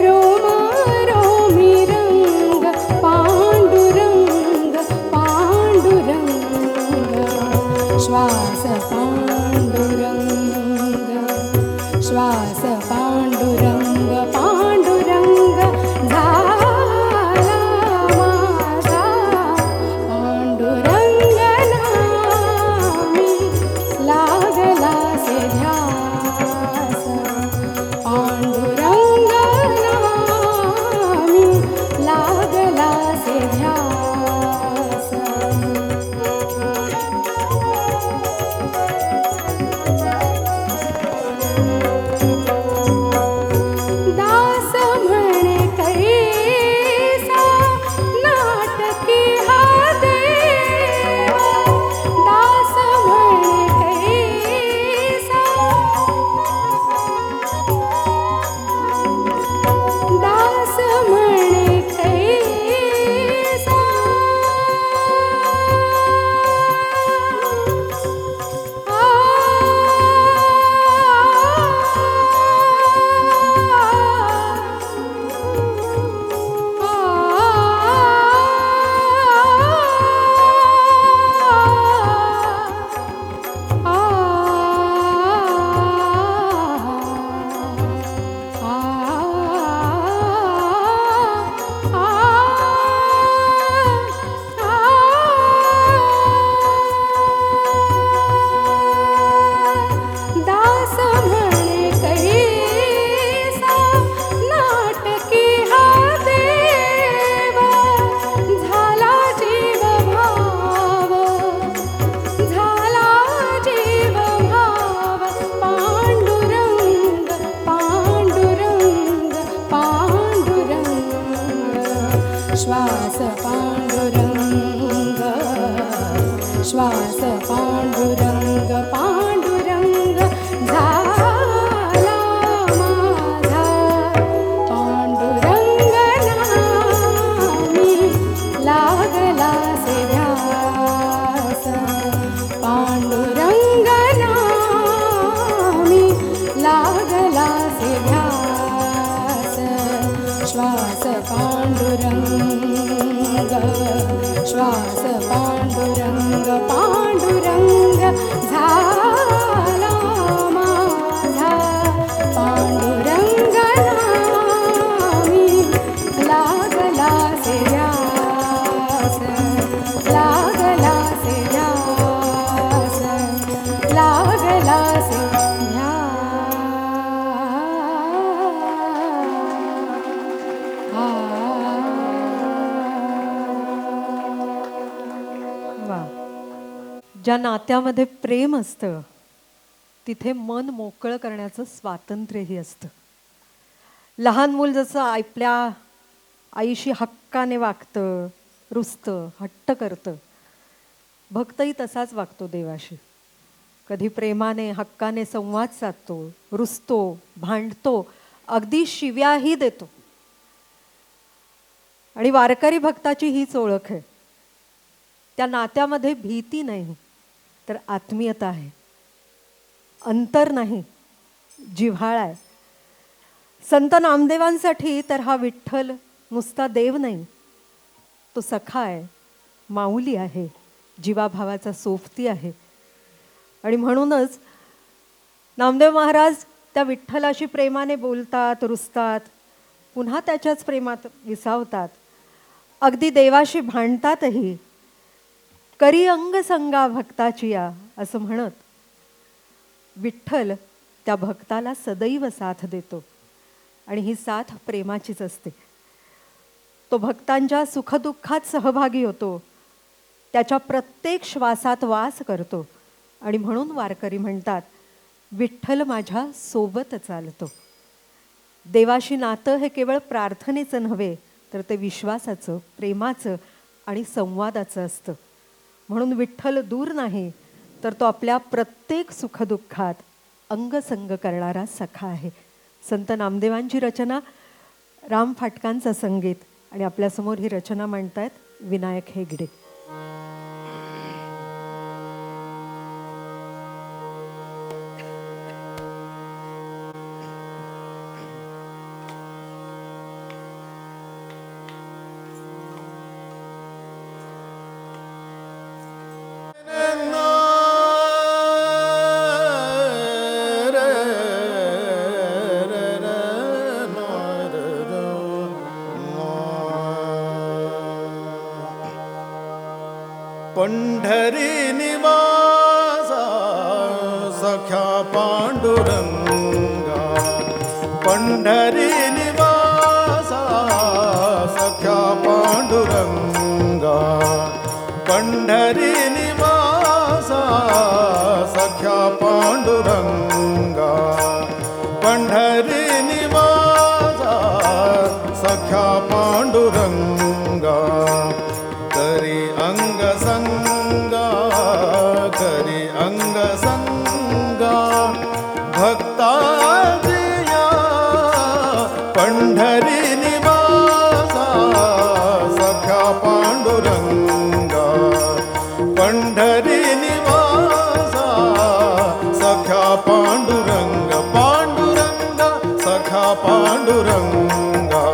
रोम रोमी रंग पांडुरंग पांडुरंग श्वास पांडुरंग श्वास पांडुरंग पांडुरंग झाला माझा पांडुरंग नामी लागला से ध्यास पांडुरंग नामी लागला से ध्यास दास म्हणे कैसा नाटकी हा देवा दास म्हणे कैसा दास म्हणे कैसा दास म्हणे कैसा नाटकी हा देवा झाला जीव भाव झाला जीव भाव पांडुरंग पांडुरंग पांडुरंग श्वास पांडुरंग श्वास पांडुरंग पांडुरंग झाला माझा पांडुरंग नामी लागला से ध्यास पांडुरंग नामी लागला से ध्यास श्वास पांडुरंग श्वास पांडुरंग पांडुरंग झाला माझा पांडुरंग नामी लागला से ध्यास लागला से ध्यास लागला से वा. ज्या नात्यामध्ये प्रेम असतं तिथे मन मोकळं करण्याचं स्वातंत्र्यही असतं. लहान मूल जसं आपल्या आईशी हक्काने वागतं, रुसतं, हट्ट करतं, भक्तही तसाच वागतो देवाशी. कधी प्रेमाने हक्काने संवाद साधतो, रुसतो, भांडतो, अगदी शिव्याही देतो. आणि वारकरी भक्ताची हीच ओळख आहे. त्या नात्यामध्ये भीती नाही तर आत्मीयता आहे, अंतर नाही, जिव्हाळा आहे. संत नामदेवांसाठी तर हा विठ्ठल नुसता देव नाही, तो सखा आहे, माऊली आहे, जीवाभावाचा सोबती आहे. आणि म्हणूनच नामदेव महाराज त्या विठ्ठलाशी प्रेमाने बोलतात, रुसतात, पुन्हा त्याच्याच प्रेमात विसावतात, अगदी देवाशी भांडतातही. करी अंग संगा भक्ताची या असं म्हणत विठ्ठल त्या भक्ताला सदैव साथ देतो आणि ही साथ प्रेमाचीच असते. तो भक्तांच्या सुखदुःखात सहभागी होतो, त्याच्या प्रत्येक श्वासात वास करतो आणि म्हणून वारकरी म्हणतात, विठ्ठल माझ्या सोबत चालतो. देवाशी नातं हे केवळ प्रार्थनेचं नव्हे, तर ते विश्वासाचं, प्रेमाचं आणि संवादाचं असतं. म्हणून विठ्ठल दूर नाही, तर तो आपल्या प्रत्येक सुखदुःखात अंगसंग करणारा सखा आहे. संत नामदेवांची रचना, राम फाटकांचं संगीत आणि आपल्यासमोर ही रचना म्हणतायत विनायक हेगडे. पंढरी निवासा सख्या पांडुरंगा, पंढरी निवासा सख्या पांडुरंगा, पंढरी निवासा सख्या पांडुरंगा, पंढरी निवासा सख्या पांडुरंगा. करी अंग संगा, करी अंग संगा भक्ता जिया, पंढरी निवासा सख्या पांडुरंगा, पंढरी निवासा सख्या पांडुरंग, पांडुरंग सख्या पांडुरंगा.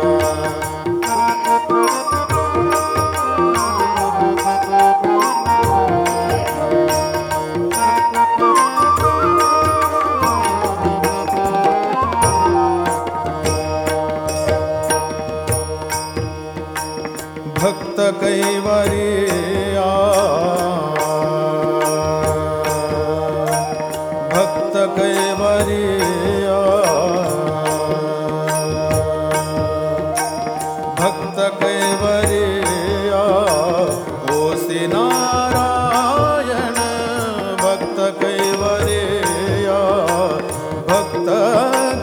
भक्त कैवरिया, भक्त कैवरिया, भक्त कैवरिया ओसी नारायण, भक्त कैवरिया, भक्त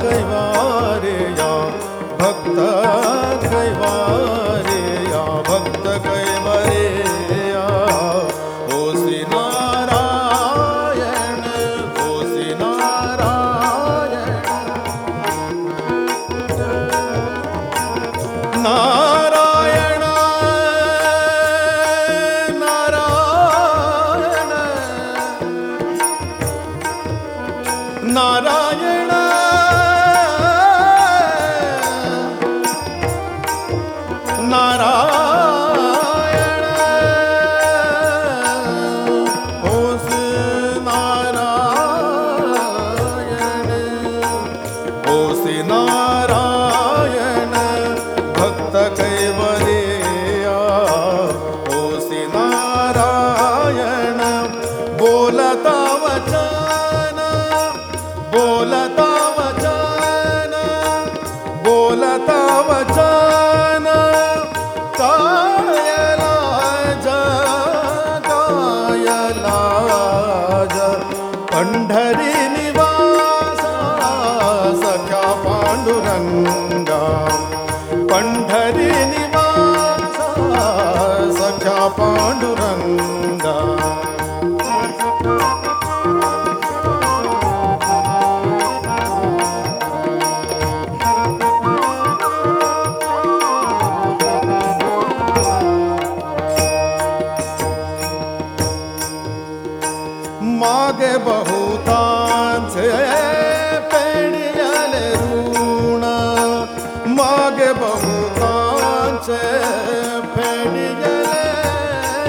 कैवरिया, भक्त कैवरिया, भक्त कैवरिया ओसी नारायण, ओसी नारायण. नारायण नारायण नारायण नारायण ओस नारायण, ओस नारायण भक्त कैवरिया, ओस नारायण. बोलता वचन, बोलता वचन, बोलता वचन कायलाज, कायलाज. पंढरी निवासा सख्या पांडुरंगा, पंढरी निवासा सख्या पांडुरंगा. मागे बहुतांचे पेडियाले ऋण, मागे बहुतांचे पेडियाले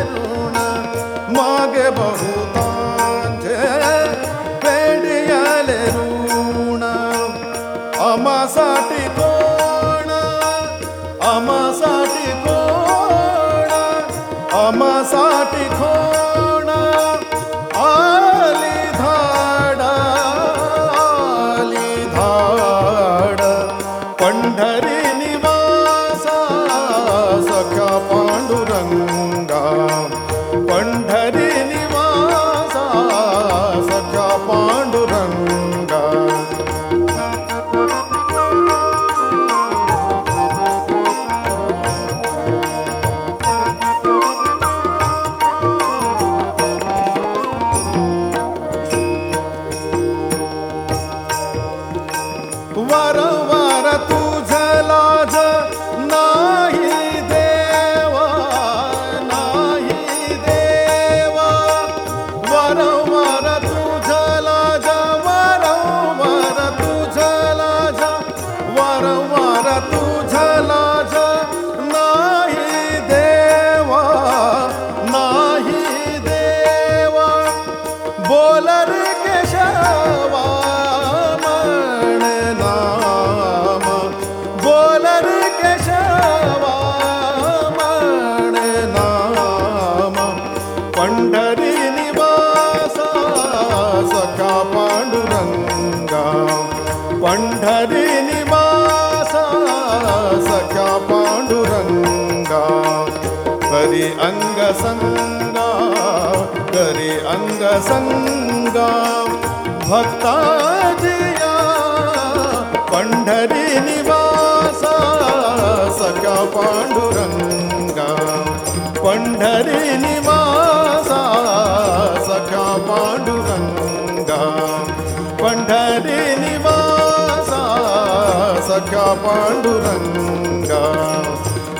ऋण, मागे बहुतांचे पेडियाले ऋण. आमासाठी कोण, आमासाठी कोण, आमासाठी कोण आली धाडा, पंढरी निवासा सख्या पांडुरंगा पंढरी निवासा सख्या पांडुरंगा वारंवार तुझं लाज नाही देवा नाही देवा वारंवार तुझं लाज वारंवार तुझं लाज वारंवार तुझं लाज नाही देवा नाही देवा बोल रे केशवा पंढरी निवासा सखा पांडुरंगा पंढरी निवासा सखा पांडुरंगा करी अंग संगा करी अंग संगा भक्ता जिया पंढरी निवासा सखा पांडुरंगा पंढरी निवासा सखा पांडुरंगा पंढरी निवासा सखा पांडुरंगा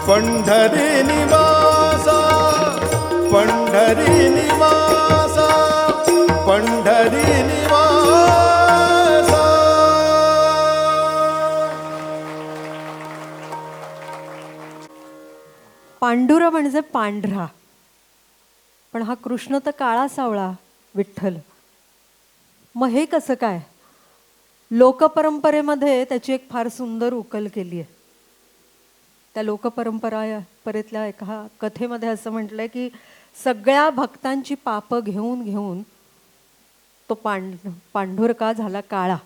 पंढरी निवासा पंढरी निवासा पंढरी निवासा पांडुर म्हणजे पांढरा, पण हा कृष्ण तर काळा सावळा विठ्ठल. मग हे कसं काय? लोकपरंपरेमध्ये त्याची एक फार सुंदर उकल केली आहे. त्या लोकपरंपरेतल्या एका कथेमध्ये असं म्हटलंय की सगळ्या भक्तांची पापं घेऊन घेऊन तो पांढुरका झाला काळा.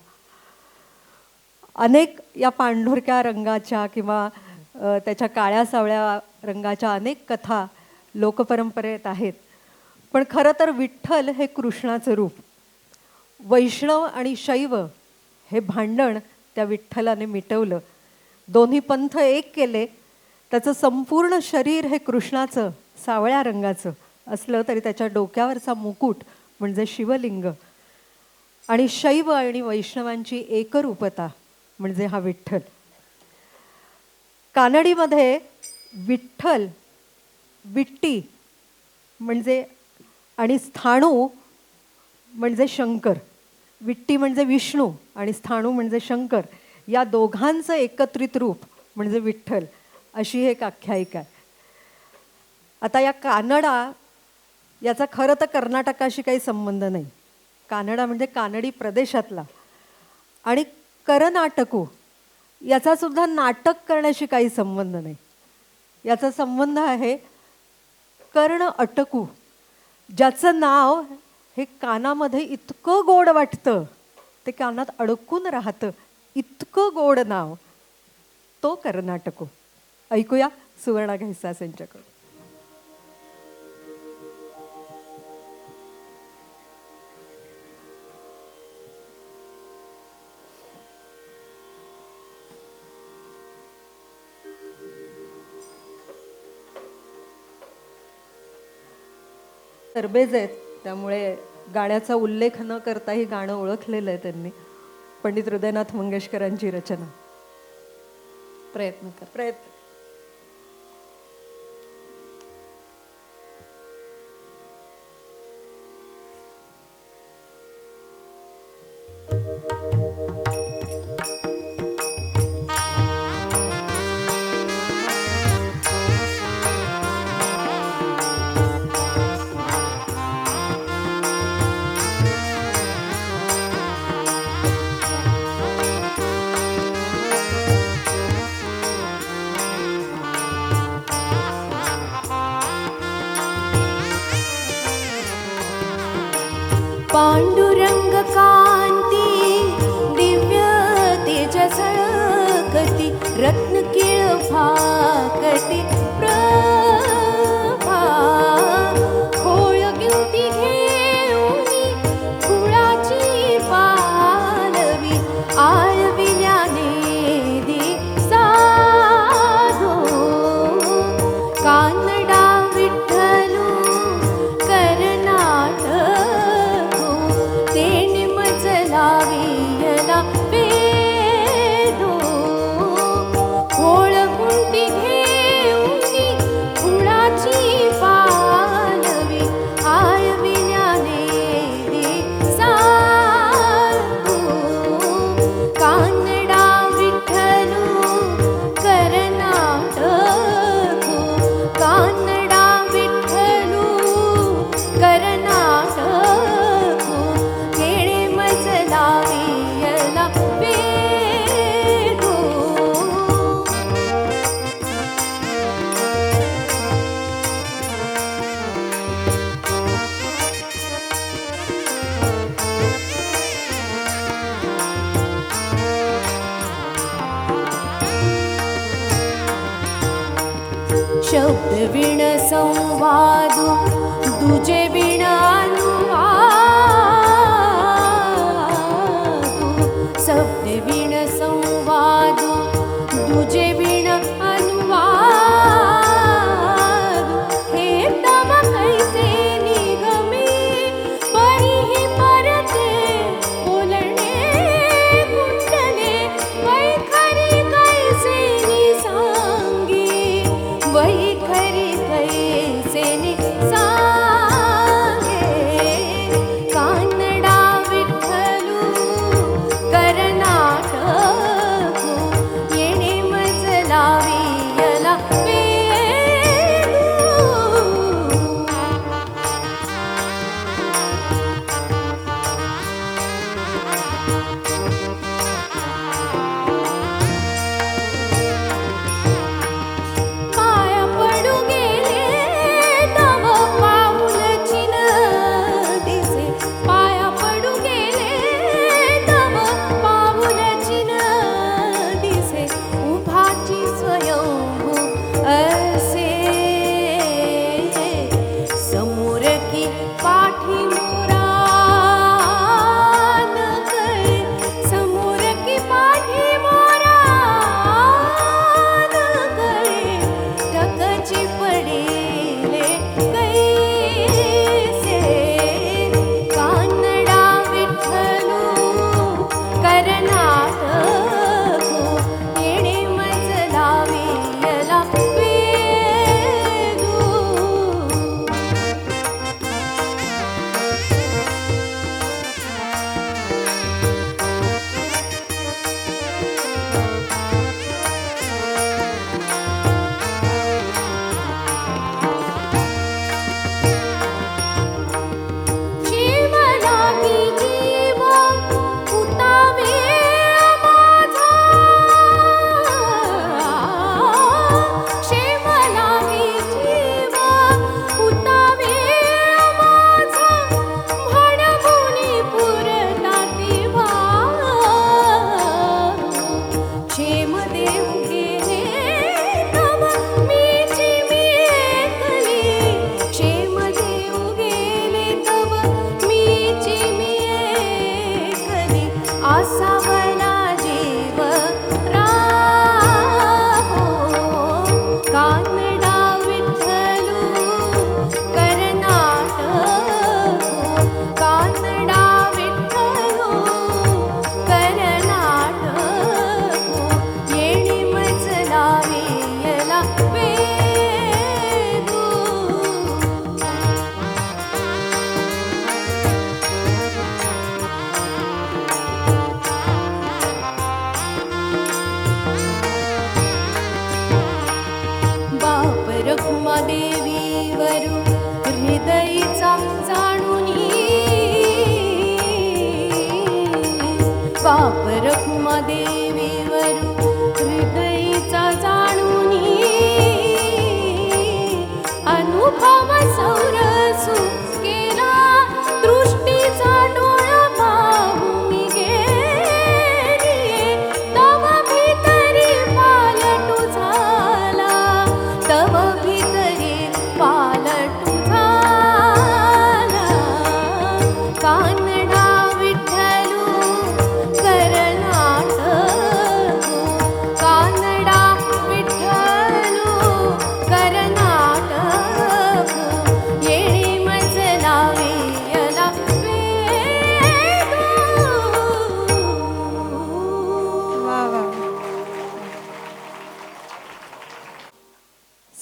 अनेक या पांढुरक्या रंगाच्या किंवा त्याच्या काळ्या सावळ्या रंगाच्या अनेक कथा लोकपरंपरेत आहेत. पण खरं तर विठ्ठल हे कृष्णाचं रूप. वैष्णव आणि शैव हे भांडण त्या विठ्ठलाने मिटवलं. दोन्ही पंथ एक केले. त्याचं संपूर्ण शरीर हे कृष्णाचं सावळ्या रंगाचं असलं तरी त्याच्या डोक्यावरचा मुकुट म्हणजे शिवलिंग. आणि शैव आणि वैष्णवांची एकरूपता म्हणजे हा विठ्ठल. कानडीमध्ये विठ्ठल विट्टी म्हणजे आणि स्थाणू म्हणजे शंकर. विट्टी म्हणजे विष्णू आणि स्थाणू म्हणजे शंकर. या दोघांचं एकत्रित रूप म्हणजे विठ्ठल, अशी एक आख्यायिका आहे. आता या कानडा याचा खरं तर कर्नाटकाशी काही संबंध नाही. कानडा म्हणजे कानडी प्रदेशातला. आणि करनाटकू याचा सुद्धा नाटक करण्याशी काही संबंध नाही. याचा संबंध आहे कर्ण अटकू, ज्याचं नाव हे कानामध्ये इतकं गोड वाटतं, ते कानात अडकून राहतं, इतकं गोड नाव, तो कर्नाटकू. ऐकूया सुवर्णा घैसास यांच्याकडून. तरबेज आहेत, त्यामुळे गाण्याचा उल्लेख न करताही गाणं ओळखलेलं आहे त्यांनी. पंडित हृदयनाथ मंगेशकरांची रचना. प्रयत्न पांडुरंग कांती दिव्य तेज झळकती रत्नकिळ फाकती प्रभा खोळ गिवती घेऊनी फुलाची पालवी आळविल्याने दे साधो कानडा विठ्ठलू कर्नाटको तेने मजलावियला वेदो खोळ गुंटी घेऊनी फुलाची पालवी आळविल्याने दे साधो कानडा विठ्ठलू कर्नाटको कानडा विठ्ठलू कर्नाटको तेणे मजलावियला वेदो शब्द विण संवादु तुझे विण अनुवादु शब्द विण संवादु तुझे विण अनुवादु हे तव कैसे निगमे परिहि परते बोलणे कुंडले वैखरी कैसे निसांगी वैखरी कैसे निसांगे कानडा विठ्ठलू कर्नाटको येणे मजलावियला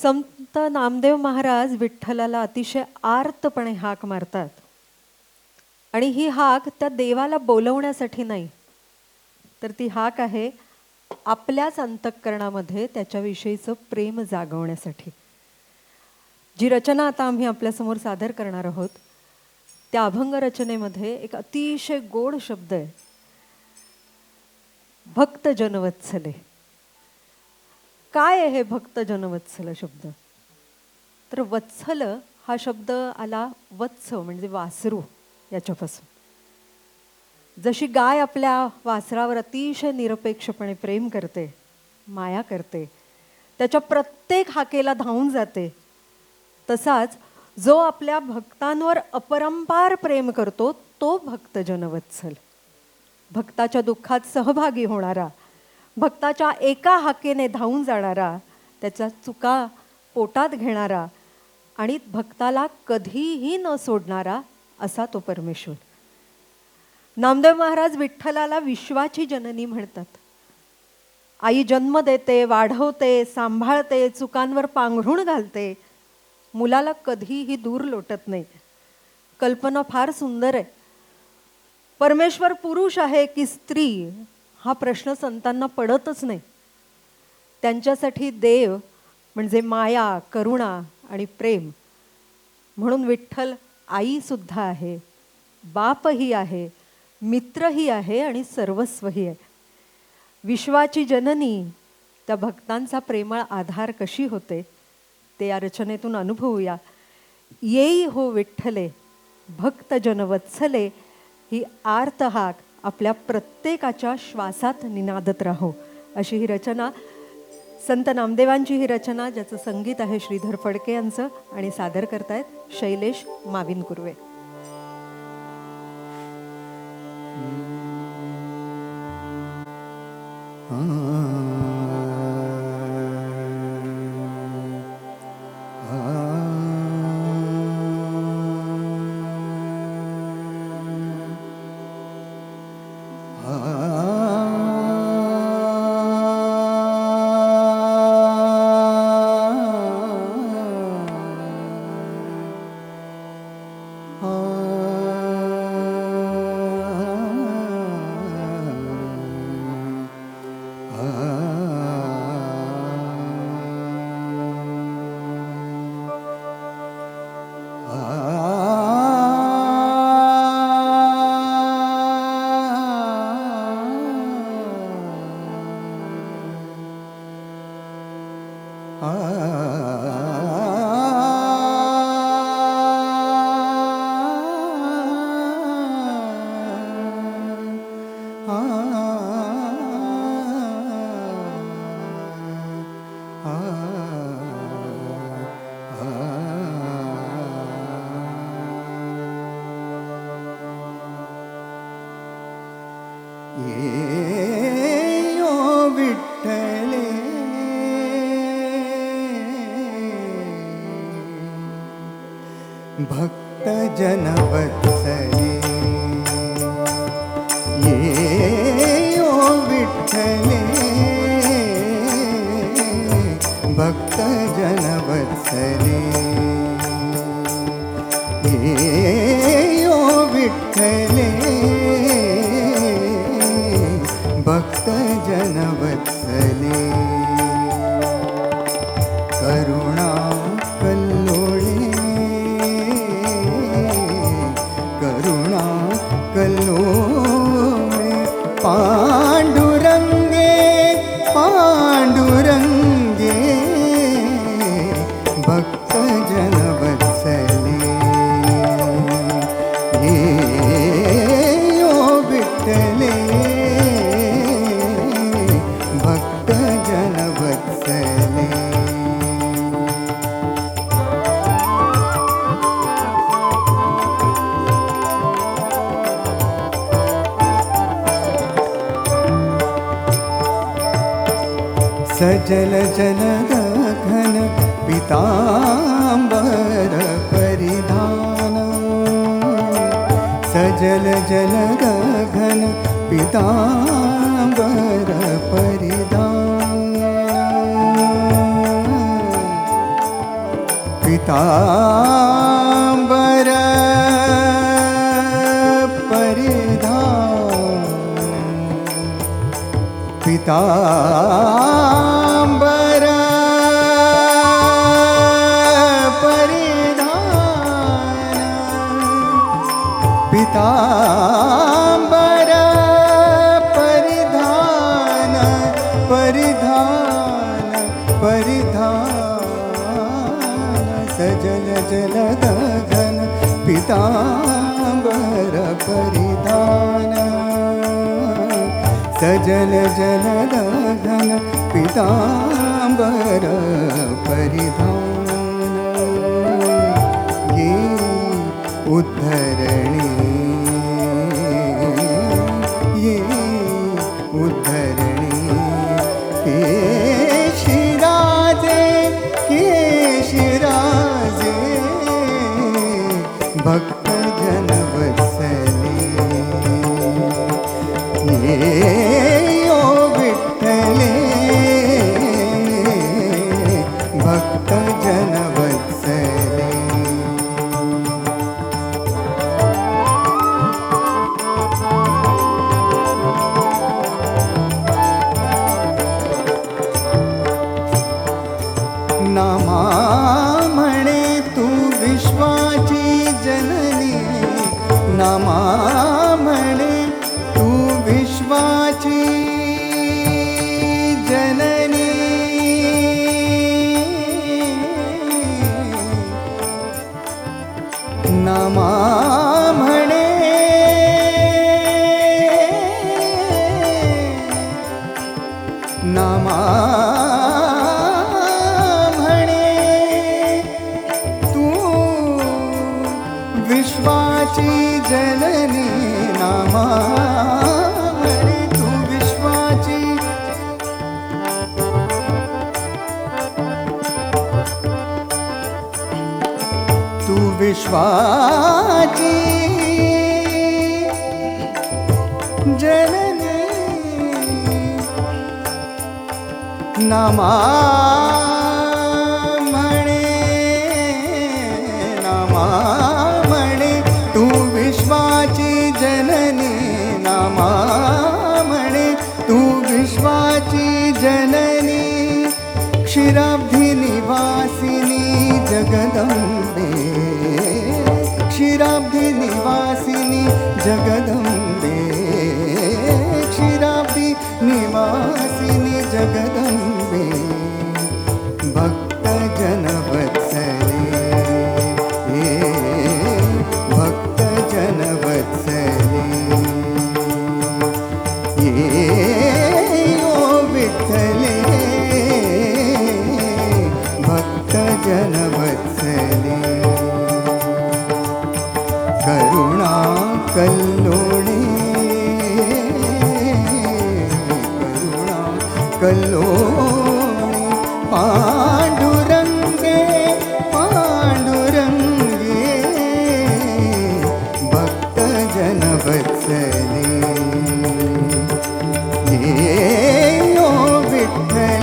संत नामदेव महाराज विठ्ठलाला अतिशय आर्तपणे हाक मारतात. आणि ही हाक त्या देवाला बोलवण्यासाठी नाही, तर ती हाक आहे आपल्याच अंतःकरणामध्ये त्याच्याविषयीचं प्रेम जागवण्यासाठी. जी रचना आता आम्ही आपल्यासमोर सादर करणार आहोत, त्या अभंग रचनेमध्ये एक अतिशय गोड शब्द आहे, भक्त जनवत्सले. काय आहे हे भक्त जनवत्सल शब्द? तर वत्सल हा शब्द आला वत्स म्हणजे वासरू याच्यापासून. जशी गाय आपल्या वासरावर अतिशय निरपेक्षपणे प्रेम करते, माया करते, त्याच्या प्रत्येक हाकेला धावून जाते, तसाच जो आपल्या भक्तांवर अपरंपार प्रेम करतो तो भक्त जनवत्सल. भक्ताच्या दुःखात सहभागी होणारा, भक्ताच्या एका हाकेने धावून जाणारा, त्याच्या चुका पोटात घेणारा आणि भक्ताला कधीही न सोडणारा असा तो परमेश्वर. नामदेव महाराज विठ्ठलाला विश्वाची जननी म्हणतात. आई जन्म देते, वाढवते, सांभाळते, चुकांवर पांघरूण घालते, मुलाला कधीही दूर लोटत नाही. कल्पना फार सुंदर आहे. परमेश्वर पुरुष आहे की स्त्री हा प्रश्न संतांना पडतच नाही. त्यांच्यासाठी देव म्हणजे माया, करुणा आणि प्रेम. म्हणून विठ्ठल आई सुद्धा आहे, बापही आहे, मित्रही आहे आणि सर्वस्वही आहे. विश्वाची जननी त्या भक्तांचा प्रेमळ आधार कशी होते ते या रचनेतून अनुभवूया. येई हो विठ्ठले भक्त जनवत्सले ही आर्त हाक आपल्या प्रत्येकाच्या श्वासात निनादत राहो, अशी ही रचना. संत नामदेवांची ही रचना, ज्याचं संगीत आहे श्रीधर फडके यांचं आणि सादर करतायत शैलेश माविन कुर्वे. येयो विठ्ठले भक्त जनवत्सले. येयो विठ्ठले भक्त जनवत्सले. येयो विठ्ठले भक्त जनवत्सले. करुणा कल्लोळे करुणा कल्लोळे पांडुरंगे पांडुरंगे भक्त जनवत्सले. येयो विठ्ठले भक्त जनवत्सले. सजल जलद घन पीतांबर परिधान. सजल जलद घन पीतांबर परिधान. पीतांबर परिधान पीतांबर परिधान पीतांबर परिधान परिधान परिधान सजल जलदघन पीतांबर परिधान सजल जलदघन पीतांबर परिधान ये उद्धरणी ये उद्धरणी केशिराजे केशिराजे भक्तजन वत्सले ये यो विठ्ठले भक्तजन वत्सले नामा म्हणे तू विश्वाची जननी नामा म्हणे तू विश्वाची जननी नामा म्हणे नामा विश्वाची जननी नामा म्हणे तू विश्वाची तू विश्वाची जननी नामा तू विश्वाची जननी नामा म्हणे तू विश्वाची जननी क्षीराब्धी निवासिनी जगदंबे क्षीराब्धी निवासिनी जगदंबे क्षीराब्धी निवासिनी जगदंबे भक्तजन वत्सले भक्तजन वत्सले ये यो विठ्ठले भक्तजन वत्सले करुणा कल्लोळे करुणा कल्लोळे पांडुरंगे पांडुरंगे भक्तजन वत्सले ये यो विठ्ठले